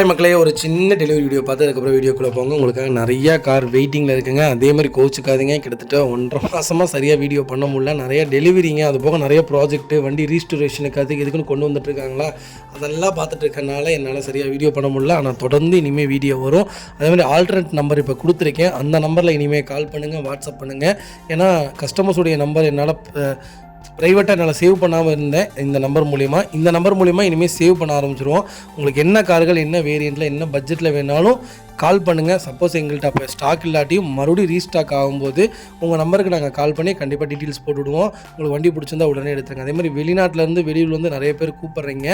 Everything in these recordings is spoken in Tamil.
ஹாய் மக்களே, ஒரு சின்ன டெலிவரி வீடியோ பார்த்து அதுக்கப்புறம் வீடியோக்குள்ளே போங்க. உங்களுக்காக நிறையா கார் வெயிட்டிங்கில் இருக்குங்க. அதே மாதிரி கோச்சுக்காதீங்க. கிட்டத்தட்ட 1.5 மாதமாக சரியாக வீடியோ பண்ண முடியல. நிறையா டெலிவரிங்க, அது போக நிறைய ப்ராஜெக்ட்டு, வண்டி ரீஸ்டோரேஷனுக்கு அதுக்கு இதுக்குன்னு கொண்டு வந்துட்டுருக்காங்களா, அதெல்லாம் பார்த்துட்டு இருக்கனால என்னால் சரியாக வீடியோ பண்ண முடியல. ஆனால் தொடர்ந்து இனிமேல் வீடியோ வரும். அதேமாதிரி ஆல்டர்னேட் நம்பர் இப்போ கொடுத்துருக்கேன். அந்த நம்பரில் இனிமேல் கால் பண்ணுங்கள், வாட்ஸ்அப் பண்ணுங்கள். ஏன்னா கஸ்டமர்ஸுடைய நம்பர் என்னால் ப்ரைவேட்டாக என்னால் சேவ் பண்ணாமல் இருந்தேன். இந்த நம்பர் மூலிமா இனிமேல் சேவ் பண்ண ஆரம்பிச்சிருவோம். உங்களுக்கு என்ன கார்கள், என்ன வேரியண்ட்டில், என்ன பட்ஜெட்டில் வேணாலும் கால் பண்ணுங்கள். சப்போஸ் எங்கள்கிட்ட அப்போ ஸ்டாக் இல்லாட்டியும் மறுபடியும் ரீஸ்டாக் ஆகும்போது உங்கள் நம்பருக்கு நாங்கள் கால் பண்ணி கண்டிப்பாக டீட்டெயில்ஸ் போட்டுவிடுவோம். உங்களுக்கு வண்டி பிடிச்சிருந்தா உடனே எடுத்துருங்க. அதே மாதிரி வெளிநாட்டிலேருந்து வெளியூர்லேருந்து நிறைய பேர் கூப்பிட்றீங்க.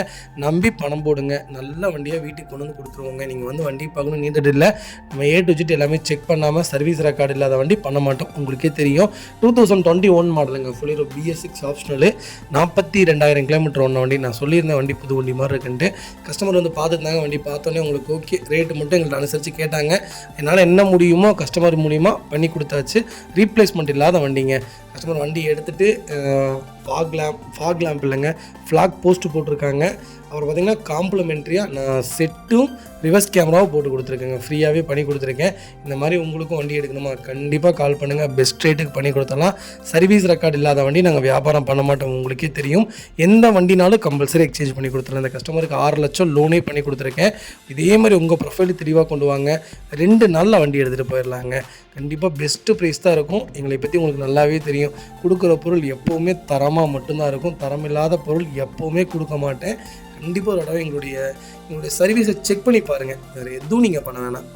நம்பி பணம் போடுங்க. நல்ல வண்டியாக வீட்டுக்கு கொண்டு வந்து கொடுத்துருவோங்க. நீங்கள் வந்து வண்டி பார்க்கணும் நீண்டது இல்லை. நம்ம A to Z எல்லாமே செக் பண்ணாமல் சர்வீஸ் ரெக்கார்டு இல்லாத வண்டி பண்ண மாட்டோம். உங்களுக்கே தெரியும். 2021 மாடலுங்க. ஃபுல்லி ஒரு BS6 ஆப்ஷனலு, 42,000 கிலோமீட்டர் ஒன்று வண்டி. நான் சொல்லியிருந்தேன் வண்டி புது வண்டி மாதிரி இருக்குன்ட்டு. கஸ்டமர் வந்து பார்த்துருந்தாங்க. வண்டி பார்த்தோன்னே உங்களுக்கு ஓகே, ரேட்டு மட்டும் எங்கள்கிட்ட அனுசரித்து கேட்டாங்க. என்னால் என்ன முடியுமோ கஸ்டமர் மூலிமா பண்ணி கொடுத்தாச்சு. ரீப்ளேஸ்மெண்ட் இல்லாத வண்டிங்க. கஸ்டமர் வண்டி எடுத்துகிட்டு ஃபாக் லேம்ப் இல்லைங்க, ஃப்ளாக் போஸ்ட்டு போட்டிருக்காங்க. அப்புறம் பார்த்திங்கன்னா காம்ப்ளிமெண்ட்ரியாக நான் செட்டும் ரிவர்ஸ் கேமராவும் போட்டு கொடுத்துருக்கேங்க. ஃப்ரீயாகவே பண்ணி கொடுத்துருக்கேன். இந்த மாதிரி உங்களுக்கும் வண்டி எடுக்கணுமா, கண்டிப்பாக கால் பண்ணுங்கள். பெஸ்ட் ரேட்டுக்கு பண்ணி கொடுத்தலாம். சர்வீஸ் ரெக்கார்டு இல்லாத வண்டி நாங்கள் வியாபாரம் பண்ண மாட்டோம். உங்களுக்கே தெரியும். எந்த வண்டினாலும் கம்பல்சரி எக்ஸ்சேஞ்ச் பண்ணி கொடுத்துருலாம். இந்த கஸ்டமருக்கு 6 லட்சம் லோனே பண்ணி கொடுத்துருக்கேன். இதே மாதிரி உங்கள் ப்ரொஃபைல் தெளிவாக கொண்டு வாங்க. 2 நாளில் வண்டி எடுத்துகிட்டு போயிடலாங்க. கண்டிப்பாக பெஸ்ட்டு ப்ரைஸ் தான் இருக்கும். எங்களை பற்றி உங்களுக்கு நல்லாவே தெரியும். கொடுக்குற பொருள் எப்போவுமே தரமாக மட்டும்தான் இருக்கும். தரமில்லாத பொருள் எப்போவுமே கொடுக்க மாட்டேன். கண்டிப்பாக ஒரு தடவை எங்களுடைய சர்வீஸை செக் பண்ணி பாருங்கள். வேறு எதுவும் நீங்கள் பண்ண வேணாம்.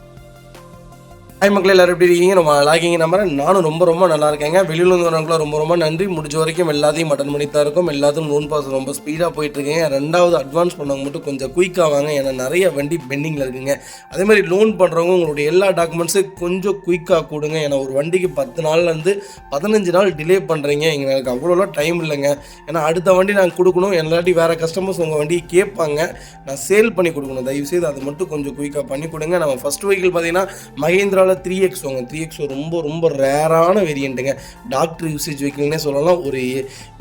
ஹாய் மக்களே, எல்லோரும் எப்படி இருக்கீங்க? நம்ம லாகிங்க நம்புறேன். நானும் ரொம்ப நல்லா இருக்கேங்க. வெளியில் வரவங்களும் ரொம்ப நன்றி. முடிஞ்ச வரைக்கும் எல்லாத்தையும் அட்டன் பண்ணி தான் இருக்கும். எல்லாத்தையும் லோன் பாஸ் ரொம்ப ஸ்பீடாக போயிட்டுருக்கேங்க. 2வது அட்வான்ஸ் பண்ணவங்க மட்டும் கொஞ்சம் குயிக்காக வாங்க. ஏன்னா நிறைய வண்டி பெண்டிங்கில் இருக்குங்க. அதேமாதிரி லோன் பண்ணுறவங்க உங்களுடைய எல்லா டாக்குமெண்ட்ஸும் கொஞ்சம் குயிக்காக கொடுங்க. ஏன்னா ஒரு வண்டிக்கு 10 நாள்லேருந்து 15 நாள் டிலே பண்ணுறீங்க. எங்களுக்கு அவ்வளோலாம் டைம் இல்லைங்க. ஏன்னா அடுத்த வண்டி நாங்கள் கொடுக்கணும். எல்லாட்டி வேறு கஸ்டமர்ஸ் உங்கள் வண்டியை கேட்பாங்க. நான் சேல் பண்ணி கொடுக்கணும். தயவுசெய்து அதை மட்டும் கொஞ்சம் குயிக்காக பண்ணி கொடுங்க. நம்ம ஃபஸ்ட் வெஹிக்கிள் பார்த்தீங்கன்னா மஹேந்திராவில் 3X வாங்க. 3X ரொம்ப ரேரான வேரியண்ட்டுங்க. டாக்டர் யூசேஜ் வெஹிக்கிள்னே சொல்லலாம். ஒரு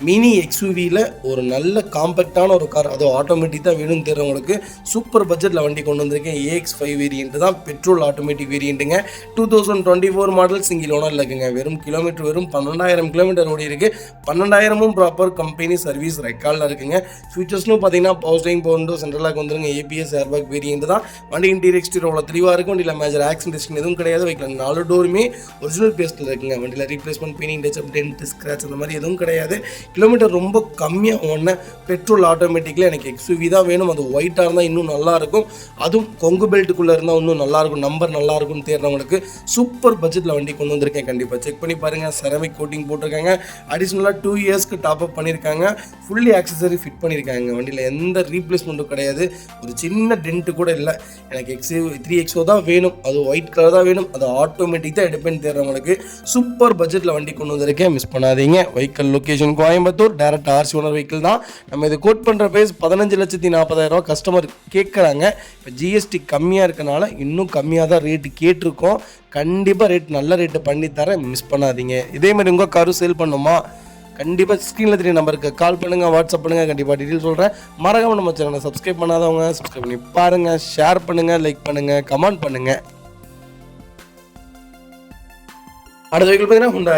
மினி எக்ஸ்யூவியில் ஒரு நல்ல காம்பேக்டான ஒரு கார், அதுவும் ஆட்டோமேட்டிக் தான் வேணும்னு தெரிஞ்சவங்களுக்கு சூப்பர் பட்ஜெட்டில் வண்டி கொண்டு வந்திருக்கேன். AX5 வேரியண்ட்டு தான், பெட்ரோல் ஆட்டோமேட்டிக் வேரியண்ட்டுங்க. 2024 மாடல் சிங்கிள் ஓனரில் இருக்குங்க. வெறும் 12,000 கிலோமீட்டர் ஓடி இருக்குது. 12,000 ப்ராப்பர் கம்பெனி சர்வீஸ் ரெக்கார்டில் இருக்குங்க. ஃபியூச்சர்ஸ்னு பார்த்தீங்கன்னா பவர் ஸ்டீரிங், பவர் விண்டோ, சென்ட்ரலாக வந்துருங்க. ABS ஏர்பேக் வேரியண்ட் தான். வண்டி இன்டீரியர் எக்ஸ்டீரியர் அவ்வளோ தெளிவாக இருக்கும். வண்டியில் மேஜர் ஆக்சிடென்ட் எதுவும் கிடையாது. வைக்கலாம் 4 டோருமே ஒரிஜினல் பேஸ்ட்டில் இருக்குங்க. வண்டியில் replacement, painting, touch up, dent, scratch அந்த மாதிரி எதுவும் கிடையாது. கிலோமீட்டர் ரொம்ப கம்மியாக ஒன்று. பெட்ரோல் ஆட்டோமேட்டிக்கில் எனக்கு XUV தான் வேணும். அது ஒயிட்டாக இருந்தால் இன்னும் நல்லாயிருக்கும். அதுவும் கொங்கு பெல்ட்டுக்குள்ளே இருந்தால் இன்னும் நல்லாயிருக்கும். நம்பர் நல்லாயிருக்கும்னு தேடுறவங்களுக்கு சூப்பர் பட்ஜெட்டில் வண்டி கொண்டு வந்திருக்கேன். கண்டிப்பாக செக் பண்ணி பாருங்கள். செரமிக் கோட்டிங் போட்டிருக்காங்க. அடிஷ்னலாக 2 இயர்ஸ்க்கு டாப்அப் பண்ணியிருக்காங்க. ஃபுல்லி ஆக்சசரி ஃபிட் பண்ணியிருக்காங்க. வண்டியில் எந்த ரீப்ளேஸ்மெண்ட்டும் கிடையாது. ஒரு சின்ன டென்ட்டு கூட இல்லை. எனக்கு 3XO தான் வேணும், அது ஒயிட் கலர் தான் வேணும், அது ஆட்டோமேட்டிக் தான் எடுப்பேன்னு தேடுறவங்களுக்கு சூப்பர் பட்ஜெட்டில் வண்டி கொண்டு வந்திருக்கேன். மிஸ் பண்ணாதீங்க. Vehicle location Coimbatore. Direct RC owner vehicle தான். நம்ம இது கோட் பண்ணுற ப்ரைஸ் 15,40,000 கஸ்டமர் கேட்குறாங்க. இப்போ GST கம்மியாக இருக்கனால இன்னும் கம்மியாக தான் ரேட்டு கேட்டிருக்கோம். கண்டிப்பாக ரேட் நல்ல ரேட்டு பண்ணி தரேன். மிஸ் பண்ணாதீங்க. இதே மாதிரி உங்கள் காரும் சேல் பண்ணுமா, கண்டிப்பாக ஸ்க்ரீனில் 3 நம்பருக்கு கால் பண்ணுங்கள், வாட்ஸ்அப் பண்ணுங்கள். கண்டிப்பாக டீட்டெயில் சொல்கிறேன். மறக்காம நம்ம சேனலை சப்ஸ்கிரைப் பண்ணாதவங்க சப்ஸ்கிரைப் பண்ணி பாருங்கள். ஷேர் பண்ணுங்கள், லைக் பண்ணுங்கள், கமெண்ட் பண்ணுங்கள். அடுத்த வெஹிக்கிள் பார்த்தீங்கன்னா Honda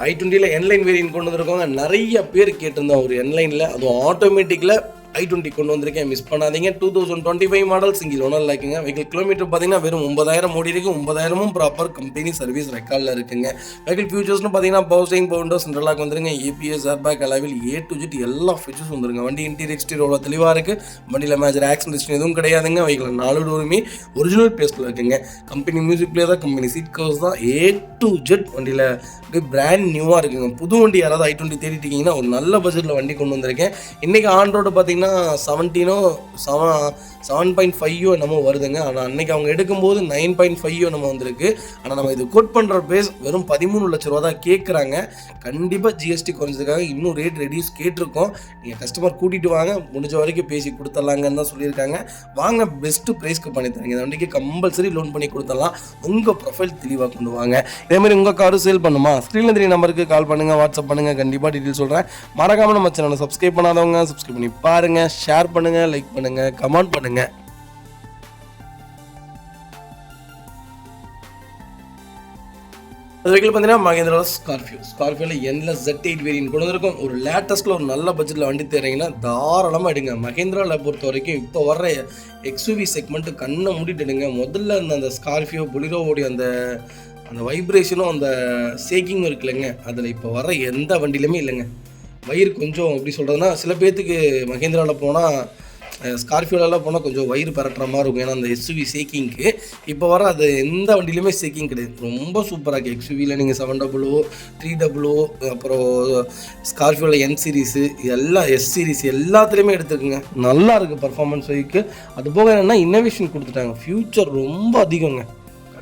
i20ல என்லைன் வேரியன்ட் கொண்டு வந்திருக்கோங்க. நிறைய பேர் கேட்டிருந்தோம் ஒரு என்லைனில், அதுவும் ஆட்டோமேட்டிக்கில் i20 கொண்டு வந்திருக்கேன். மிஸ் பண்ணாதீங்க. 2025 மாடல் சிங்கிள் ஓனரில் இருக்குங்க. வெஹிக்கிள் கிலோமீட்டர் பார்த்தீங்கன்னா வெறும் 9,000 ஓடி இருக்குது. 9,000 ப்ராப்பர் கம்பெனி சர்வீஸ் ரெக்கார்டில் இருக்குங்க. வெஹிக்கிள் ஃபியூச்சர்ஸ்னு பார்த்தீங்கன்னா பவர் ஸ்டீரிங், பவர் விண்டோ, சென்ட்ரலாக வந்துருங்க. ABS airbag alloy wheel A to Z எல்லா ஃபீச்சர்ஸ் வந்துருங்க. வண்டி இன்டீரியர் எக்ஸ்டீரியர் அவ்வளோ தெளிவாக இருக்குது. வண்டியில் மேஜர் ஆக்சிடென்ட் எதுவும் கிடையாதுங்க. வெஹிக்கிள் 4 டோருமே ஒரிஜினல் பேஸ்ட்டில் இருக்குங்க. கம்பெனி மியூசிக் பிளேயர் தான், கம்பெனி சீட் கவர்ஸ் தான். A to Z வண்டியில் பிராண்ட் நியூவாக இருக்குங்க. புது வண்டி யாராவது i20 தேடிட்டு இருக்கீங்கன்னா ஒரு நல்ல பட்ஜெட்டில் வண்டி கொண்டு வந்திருக்கேன். இன்றைக்கி ஆன் ரோடு பார்த்தீங்கன்னா 7.5 என்னமோ வருதுங்க. ஆனால் அன்றைக்கி அவங்க எடுக்கும்போது 9.5 நம்ம வந்திருக்கு. ஆனால் நம்ம இது கோட் பண்ணுற பேஸ் வெறும் 13 லட்ச ரூபா தான் கேட்குறாங்க. கண்டிப்பாக GST குறைஞ்சதுக்காக இன்னும் ரேட் ரெடியூஸ் கேட்டிருக்கோம். நீங்கள் கஸ்டமர் கூட்டிகிட்டு வாங்க, முடிஞ்ச வரைக்கும் பேசி கொடுத்துடலாங்கன்னு தான் சொல்லியிருக்காங்க. வாங்க, பெஸ்ட்டு ப்ரைஸ்க்கு பண்ணி தரீங்க. இந்த வண்டிக்கு கம்பல்சரி லோன் பண்ணி கொடுத்துடலாம். உங்கள் ப்ரொஃபைல் தெளிவாக கொண்டு வாங்க. இதேமாதிரி உங்கள் காரும் சேல் பண்ணுமா, ஸ்க்ரீனில் 3 நம்பருக்கு கால் பண்ணுங்கள், வாட்ஸ்அப் பண்ணுங்கள். கண்டிப்பாக டீட்டெயில் சொல்கிறேன். மறக்காமல் நம்ம சேனலை சப்ஸ்கிரைப் பண்ணாதவங்க சப்ஸ்கிரைப் பண்ணி பாருங்கள். ஷேர் பண்ணுங்கள், லைக் பண்ணுங்கள், கமெண்ட் பண்ணுங்கள். அது வரைக்கும் பார்த்தீங்கன்னா மகேந்திராவில் ஸ்கார்பியோவில் என்லெஸ் Z8 வேரியன்ட் கொண்டு வந்திருக்கும். ஒரு லேட்டஸ்ட்டில் ஒரு நல்ல பட்ஜெட்டில் வண்டி தரீங்கன்னா தாராளமாக எடுங்க. மகேந்திராவில் பொறுத்த வரைக்கும் இப்போ வர்ற எக்ஸ்யூவி செக்மெண்ட்டு கண்ணை மூடிட்டு எடுங்க. முதல்ல அந்த ஸ்கார்பியோ பொலிரோவோடைய அந்த வைப்ரேஷனும் அந்த ஷேக்கிங்கும் இருக்குல்லங்க, அதில் இப்போ வர எந்த வண்டியிலுமே இல்லைங்க. வயிறு கொஞ்சம் எப்படி சொல்கிறதுனா, சில பேர்த்துக்கு மகேந்திராவில் போனால் ஸ்கார்பியோலலாம் போனால் கொஞ்சம் வயிறு பரட்டுற மாதிரி இருக்கும். ஏன்னா அந்த எஸ்யூவி ஷேக்கிங்க்கு இப்போ வர அது எந்த வண்டியிலுமே ஷேக்கிங் கிடையாது. ரொம்ப சூப்பராக இருக்குது. எக்ஸ்யூவியில் நீங்கள் 700 300 அப்புறம் ஸ்கார்பியோவில் N சீரீஸு எல்லாம் S சீரீஸ் எல்லாத்துலேயுமே எடுத்துருக்குங்க. நல்லா இருக்குது பர்ஃபார்மன்ஸ் வைக்கு. அது போக என்னென்னா இன்னோவேஷன் கொடுத்துட்டாங்க. ஃப்யூச்சர் ரொம்ப அதிகங்க.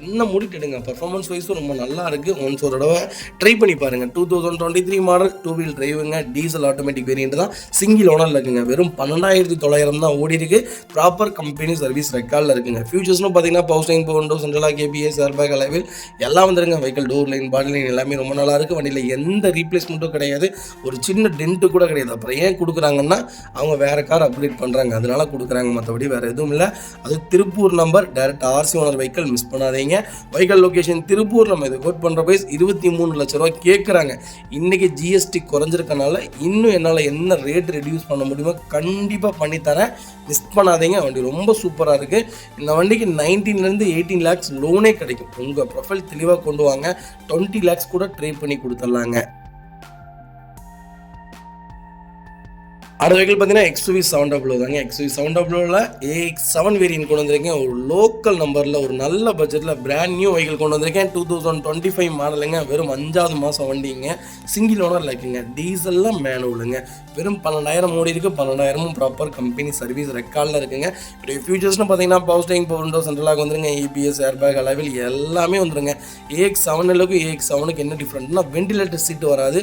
கண்ணை மூடிட்டுடுங்க. பர்ஃபார்மன்ஸ் வைஸும் ரொம்ப நல்லா இருக்குது. ஒன்ஸ் ஒரு தடவை ட்ரை பண்ணி பாருங்கள். 2023 மாடல் 2 வீல் டிரைவுங்க. டீசல் ஆட்டோமேட்டிக் வேரியன்ட் தான். சிங்கிள் ஓனரில் இருக்குங்க. வெறும் 12,900 தான் ஓடி இருக்குது. ப்ராப்பர் கம்பெனி சர்வீஸ் ரெக்கார்டில் இருக்குங்க. ஃபியூச்சர்ஸ்னு பார்த்தீங்கன்னா power steering, power window, central ABS, airbag, alloy wheel எல்லாம் வந்துருங்க. Vehicle door line, body line எல்லாமே ரொம்ப நல்லா இருக்குது. வண்டியில் எந்த ரீப்ளேஸ்மெண்ட்டும் கிடையாது. ஒரு சின்ன டென்ட்டு கூட கிடையாது. அப்புறம் ஏன் கொடுக்குறாங்கன்னா அவங்க வேறு கார் அப்கிரேட் பண்ணுறாங்க, அதனால கொடுக்குறாங்க. மற்றபடி வேறு எதுவும் இல்லை. அது Tiruppur number, direct RC owner vehicle, miss பண்ணாதீங்க. வைக்கல் லொகேஷன் திருப்பூர். நம்ம இதை கோட் பண்ணுற பிரைஸ் 23 லட்ச ரூபா கேட்குறாங்க. இன்றைக்கி GST குறைஞ்சிருக்கனால இன்னும் என்னால் என்ன ரேட் ரெடியூஸ் பண்ண முடியுமோ கண்டிப்பாக பண்ணித்தரேன். மிஸ் பண்ணாதீங்க. வண்டி ரொம்ப சூப்பராக இருக்குது. இந்த வண்டிக்கு 19 to 18 lakhs லோனே கிடைக்கும். உங்கள் ப்ரொஃபைல் தெளிவாக கொண்டு வாங்க. 20 lakhs கூட ட்ரை பண்ணி கொடுத்துடலாங்க. அடுத்த வெஹிக்கிள் பார்த்தீங்கன்னா XUV 700 தாங்க. XUV 700ல் AX7 வேரியன்ட் கொண்டு வந்திருக்கேன். ஒரு லோக்கல் நம்பரில் ஒரு நல்ல பட்ஜெட்டில் பிராண்ட் நியூ வெஹிக்கிள் கொண்டு வந்திருக்கேன். 2025 மாடலுங்க. வெறும் 5வது மாதம் வண்டிங்க. சிங்கிள் ஓனரில் இருக்குங்க. டீசல்லாம் மேனுவலுங்க. வெறும் 12,000 ஓடி இருக்குது. 12,000 ப்ராப்பர் கம்பெனி சர்வீஸ் ரெக்கார்டில் இருக்குங்க. இப்படி ஃபியூச்சர்ஸ்னு பார்த்தீங்கன்னா பவர் ஸ்டீரிங், பவர் விண்டோ, சென்ட்ரலாக வந்துருங்க. ABS, ஏர்பேக், அலைவில் எல்லாமே வந்துருங்க. AX7க்கு AX7க்கு என்ன டிஃப்ரெண்ட்னா வெண்டிலேட்டர் சீட்டு வராது.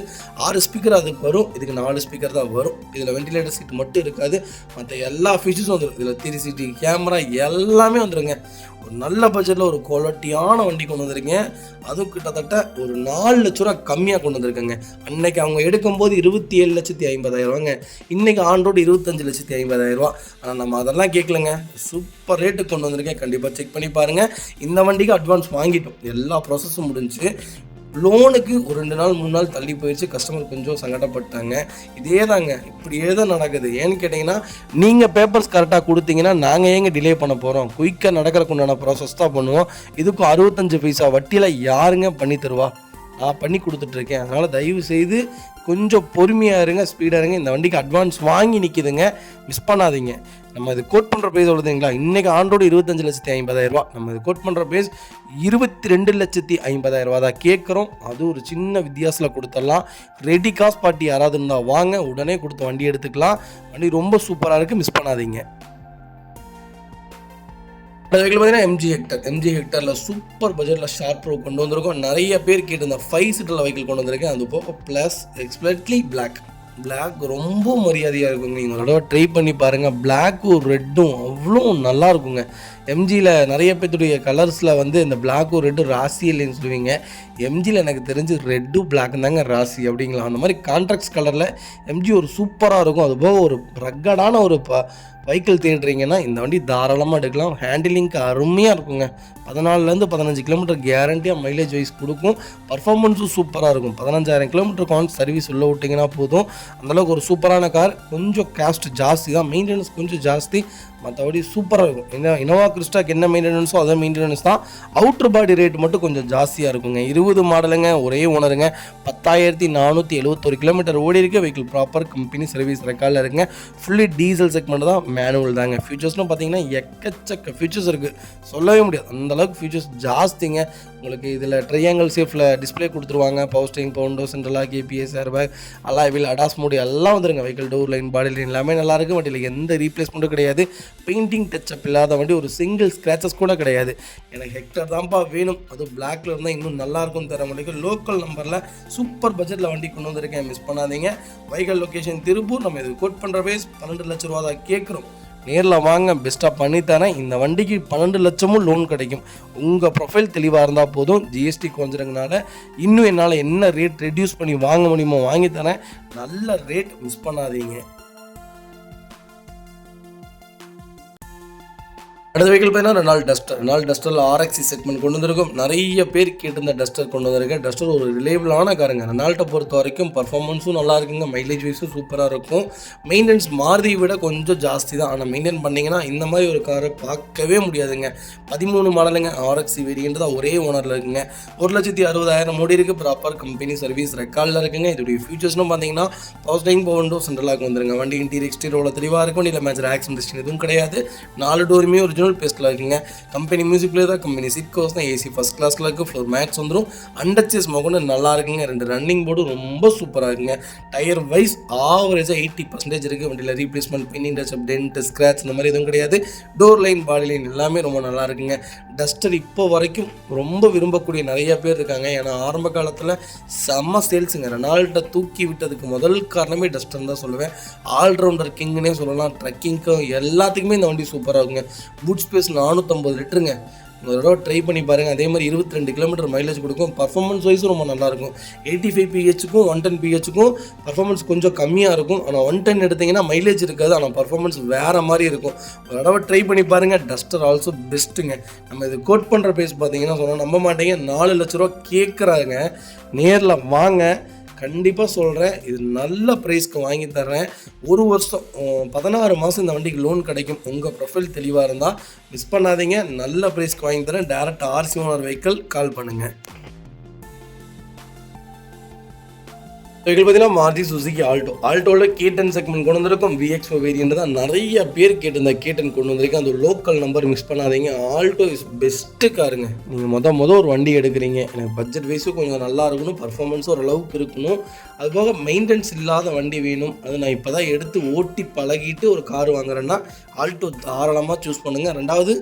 6 ஸ்பீக்கர் அதுக்கு வரும். இதுக்கு 4 ஸ்பீக்கர் தான் வரும். இதில் வெண்டிலேட்டர் சீட் மட்டும் இருக்காது. மற்ற எல்லா ஃபீச்சர்ஸும் வந்துடும். இதில் 360 கேமரா எல்லாமே வந்துடுங்க. ஒரு நல்ல பட்ஜெட்டில் ஒரு குவாலிட்டியான வண்டி கொண்டு வந்திருக்கேன். அதுவும் கிட்டத்தட்ட ஒரு 4 லட்ச ரூபா கம்மியாக கொண்டு வந்திருக்கேங்க. அன்னைக்கு அவங்க எடுக்கும்போது 27,50,000. இன்றைக்கி ஆன் ரோடு 25,50,000. ஆனால் நம்ம அதெல்லாம் கேட்கலங்க. சூப்பர் ரேட்டுக்கு கொண்டு வந்திருக்கேன். கண்டிப்பாக செக் பண்ணி பாருங்கள். இந்த வண்டிக்கு அட்வான்ஸ் வாங்கிட்டோம். எல்லா ப்ராசஸும் முடிஞ்சு. லோனுக்கு ஒரு 2 நாள் 3 நாள் தள்ளி போயிடுச்சு. கஸ்டமர் கொஞ்சம் சங்கடப்பட்டாங்க. இதே தாங்க, இப்படியே தான் நடக்குது. ஏன்னு கேட்டிங்கன்னா, நீங்கள் பேப்பர்ஸ் கரெக்டாக கொடுத்தீங்கன்னா நாங்கள் ஏங்க டிலே பண்ண போகிறோம்? குயிக்காக நடக்கிறக்கு உண்டான ப்ராசஸ் தான் பண்ணுவோம். இதுக்கும் 65 பைசா வட்டியில் யாருங்க பண்ணி தருவா? நான் பண்ணி கொடுத்துட்ருக்கேன். அதனால் தயவு செய்து கொஞ்சம் பொறுமையாக இருங்க, ஸ்பீடாக இருங்க. இந்த வண்டிக்கு அட்வான்ஸ் வாங்கி நிற்கிதுங்க. மிஸ் பண்ணாதீங்க. நம்ம இது கோட் பண்ணுற ப்ரைஸ் வருதுங்களா, இன்றைக்கி ஆண்டோடு 25,50,000. நம்ம இது கோட் பண்ணுற ப்ரைஸ் 22,50,000 தான் கேட்குறோம். அது ஒரு சின்ன வித்தியாசத்தில் கொடுத்துடலாம். ரெடி காசு பார்ட்டி யாராவது இருந்தால் வாங்க, உடனே கொடுத்து வண்டி எடுத்துக்கலாம். வண்டி ரொம்ப சூப்பராக இருக்குது. மிஸ் பண்ணாதீங்க. வெஹிக்கிள் பார்த்தீங்கன்னா MG ஹெக்டரில் சூப்பர் பட்ஜெட்டில் ஷார்ப் ப்ரோ கொண்டு வந்திருக்கோம். நிறைய பேர் கேட்டு இந்த 5 சீட்டரில் வெஹிக்கிள் கொண்டு வந்திருக்கேன். அது போக ப்ளஸ் எக்ஸ்பிளட்லி பிளாக் ரொம்ப மரியாதையாக இருக்குங்க. நீங்கள் ஒரு தடவை ட்ரை பண்ணி பாருங்கள். பிளாக்கும் ரெட்டும் அவ்வளோ நல்லா இருக்குங்க. MGயில் நிறைய பேர்த்துடைய கலர்ஸில் வந்து இந்த பிளாக்கும் ரெட்டும் ராசி இல்லைன்னு சொல்லுவீங்க. MGயில் எனக்கு தெரிஞ்சு ரெட்டும் பிளாக்கும் தாங்க ராசி அப்படிங்களா. அந்த மாதிரி கான்ட்ராக்ட்ஸ் கலரில் MG ஒரு சூப்பராக இருக்கும். அதுபோக ஒரு ரக்கடான ஒரு வெஹிக்கிள் தேடுறீங்கன்னா இந்த வண்டி தாராளமாக எடுக்கலாம். ஹேண்டிலிங்க்கு அருமையாக இருக்குங்க. 14 to 15 கிலோமீட்டர் கேரண்டியாக மைலேஜ் வைஸ் கொடுக்கும். பர்ஃபார்மன்ஸும் சூப்பராக இருக்கும். 15,000 கிலோமீட்டர் சர்வீஸ் உள்ள விட்டிங்கன்னா போதும். அந்தளவுக்கு ஒரு சூப்பரான கார். கொஞ்சம் காஸ்ட் ஜாஸ்தி தான், மெயின்டெனன்ஸ் கொஞ்சம் ஜாஸ்தி. மற்றபடி சூப்பராக இருக்கும். இனோவா கிறிஸ்டாக்கு என்ன மெயின்டெனன்ஸோ அதே மெயின்டெனன்ஸ் தான். அவுட்ரு பாடி ரேட் மட்டும் கொஞ்சம் ஜாஸ்தியாக இருக்குங்க. 20 மாடலுங்க, ஒரே ஓனருங்க. 10,471 கிலோமீட்டர் ஓடி இருக்குது. வெஹிக்கிள் ப்ராப்பர் கம்பெனி சர்வீஸ் ரெக்கார்டில் இருக்குங்க. ஃபுல்லி டீசல் செக்மெண்ட் தான், மேனுவல் தாங்க. ஃபியூச்சர்ஸ்னு பார்த்தீங்கன்னா எக்கச்சக்க ஃபியூச்சர்ஸ் இருக்குது, சொல்லவே முடியாது. அந்தளவுக்கு ஃபியூச்சர்ஸ் ஜாஸ்திங்க. உங்களுக்கு இதில் ட்ரையாங்கிள் சேஃபில் டிஸ்பிளே கொடுத்துருவாங்க. பவர் ஸ்டீரிங், பவர் விண்டோ, சென்ட்ரலாக ABS, airbag, alloy wheel, ADAS mode எல்லாம் வந்துருங்க. Vehicle door line, body line எல்லாமே நல்லாயிருக்கு. வண்டியில் எந்த ரீப்ளேஸ்மெண்ட்டும் கிடையாது. பெயிண்டிங் டச்சப் இல்லாத வண்டி, ஒரு சிங்கிள் ஸ்க்ராச்சஸ் கூட கிடையாது. எனக்கு ஹெக்டர் தான்ப்பா வேணும், அது பிளாக்ல இருந்தால் இன்னும் நல்லாயிருக்கும் தர வண்டிக்கு. லோக்கல் நம்பரில் சூப்பர் பட்ஜெட்டில் வண்டி கொண்டு வந்திருக்கேன். மிஸ் பண்ணாதீங்க. Vehicle location Tiruppur. நம்ம இது கோட் பண்ணுற பேஸ் 12 லட்ச ரூபா தான் கேட்குறோம். நேரில் வாங்க, பெஸ்ட்டாக பண்ணித்தரேன். இந்த வண்டிக்கு 12 லட்சமும் லோன் கிடைக்கும். உங்கள் ப்ரொஃபைல் தெளிவாக இருந்தால் போதும். GST குறைஞ்சிருங்கனால இன்னும் என்னால் என்ன ரேட் ரெடியூஸ் பண்ணி வாங்க முடியுமோ வாங்கித்தரேன். நல்ல ரேட், மிஸ் பண்ணாதீங்க. அடுத்த வெஹிக்கிள் பார்த்தீங்கன்னா ரெனால்ட் டஸ்டர் ஆர்எக்ஸி செக்மெண்ட் கொண்டு வந்திருக்கும். நிறைய பேர் கேட்டிருந்த டஸ்டர் கொண்டு வந்திருக்கேன். டஸ்டர் ஒரு ரிலேபிளான காருங்க. ரெனால்ட்டை பொறுத்த வரைக்கும் பர்ஃபார்மன்ஸும் நல்லா இருக்குங்க, மைலேஜ் வைஸும் சூப்பராக இருக்கும். மெயின்டெனன்ஸ் மாருதியை விட கொஞ்சம் ஜாஸ்தி தான், ஆனால் மெயின்டைன் பண்ணிங்கன்னா இந்த மாதிரி ஒரு காரை பார்க்கவே முடியாதுங்க. 13 மாடலுங்க, ஆர்எக்ஸி வேரியன்ட் தான், ஒரே ஓனரில் இருக்குங்க. 1,60,000 ஓடி இருக்குது. ப்ராப்பர் கம்பெனி சர்வீஸ் ரெக்கார்டில் இருக்குங்க. இதோடைய ஃபியூச்சர்ஸ்னு பார்த்தீங்கன்னா பவர் ஸ்டீரிங், பவர் விண்டோ, சென்ட்ரலாக வந்துருங்க. வண்டி இன்டீரியர் எக்ஸ்டீரியரோட தெளிவாக இருக்கும். இல்லை மேஜர் ஆக்சிடென்ட் எதுவும் கிடையாது. 4 டோருமே ஒரிஜினல் பேஸ்ட்ல இருக்குங்க. கம்பெனி மியூசிக் பிளேயர் தான், கம்பெனி சீட் கவர்ஸ் தான், ஏசி ஃபர்ஸ்ட் கிளாஸ்ல இருக்கு. ஃப்ளோர் மேட்ஸ் வந்துடும். அண்டர்ச்சேஸ் மகொண்டு நல்லா இருக்குங்க. 2 ரன்னிங் போர்டு ரொம்ப சூப்பராக இருக்குங்க. டயர் வைஸ் ஆவரேஜாக 80% இருக்குது. வண்டியில் ரீப்ளேஸ்மெண்ட், பின்னிங் டச் அப், டென்ட், ஸ்க்ராட்ச் இந்த மாதிரி எதுவும் கிடையாது. டோர் லைன், பாடி லைன் எல்லாமே ரொம்ப நல்லா இருக்குங்க. டஸ்டர் இப்போ வரைக்கும் ரொம்ப விரும்பக்கூடிய நிறைய பேர் இருக்காங்க. ஏன்னா ஆரம்ப காலத்தில் செம்ம சேல்ஸுங்க. ரெனால்ட்டை தூக்கி விட்டதுக்கு முதல் காரணமே டஸ்டர் தான் சொல்லுவேன். ஆல்ரவுண்டர் கிங்னே சொல்லலாம். ட்ரக்கிங்க்கும் எல்லாத்துக்குமே இந்த வண்டி சூப்பராக இருக்குங்க. Boot space 450 லிட்டருங்க. ஒரு தடவை ட்ரை பண்ணி பாருங்கள். அதே மாதிரி 22 கிலோமீட்டர் மைலேஜ் கொடுக்கும். பர்ஃபார்மன்ஸ் வைஸும் ரொம்ப நல்லாயிருக்கும். 85 பிஹெச்சுக்கும் 110 பிஹெச்சுக்கும் பர்ஃபார்மன்ஸ் கொஞ்சம் கம்மியாக இருக்கும். ஆனால் 110 எடுத்திங்கன்னா மைலேஜ் இருக்காது, ஆனால் பர்ஃபார்மன்ஸ் வேறு மாதிரி இருக்கும். ஒரு தடவை ட்ரை பண்ணி பாருங்கள். டஸ்டர் ஆல்சோ பெஸ்ட்டுங்க. நம்ம இது கோட் பண்ணுற ப்ரைஸ் பார்த்தீங்கன்னா சொன்னால் நம்ப மாட்டேங்க, 4 லட்ச ரூபா கேட்குறாங்க. நேரில் வாங்க, கண்டிப்பாக சொல்கிறேன், இது நல்ல ப்ரைஸ்க்கு வாங்கி தர்றேன். 1 வருஷம் 16 மாதம் இந்த வண்டிக்கு லோன் கிடைக்கும். உங்கள் ப்ரொஃபைல் தெளிவாக இருந்தால் மிஸ் பண்ணாதீங்க. நல்ல ப்ரைஸ்க்கு வாங்கி தரேன். டேரக்ட் ஆர்சி ஓனர் வெஹிக்கிள் கால் பண்ணுங்கள். வெஹிக்கிள் பார்த்தீங்கன்னா மாருதி சுசுகி ஆல்டோவில் K10 செக்மெண்ட் கொண்டு வந்திருக்கும். VX4 வேரியன்ட் தான் நிறைய பேர் கேட்டிருந்த K10 கொண்டு வந்திருக்கேன். அந்த லோக்கல் நம்பர் மிஸ் பண்ணாதீங்க. ஆல்டோ இஸ் பெஸ்ட்டு காருங்க. நீங்கள் ஒரு வண்டி எடுக்கிறீங்க, எனக்கு பட்ஜெட் வைஸும் கொஞ்சம் நல்லா இருக்கணும், பர்ஃபார்மன்ஸும் ஓரளவுக்கு இருக்கணும், அதுபோக மெயின்டெனன்ஸ் இல்லாத வண்டி வேணும். அது நான் இப்போ தான் எடுத்து ஓட்டி பழகிட்டு ஒரு கார் வாங்குறேன்னா ஆல்டோ தாராளமாக சூஸ் பண்ணுங்கள். ரெண்டாவது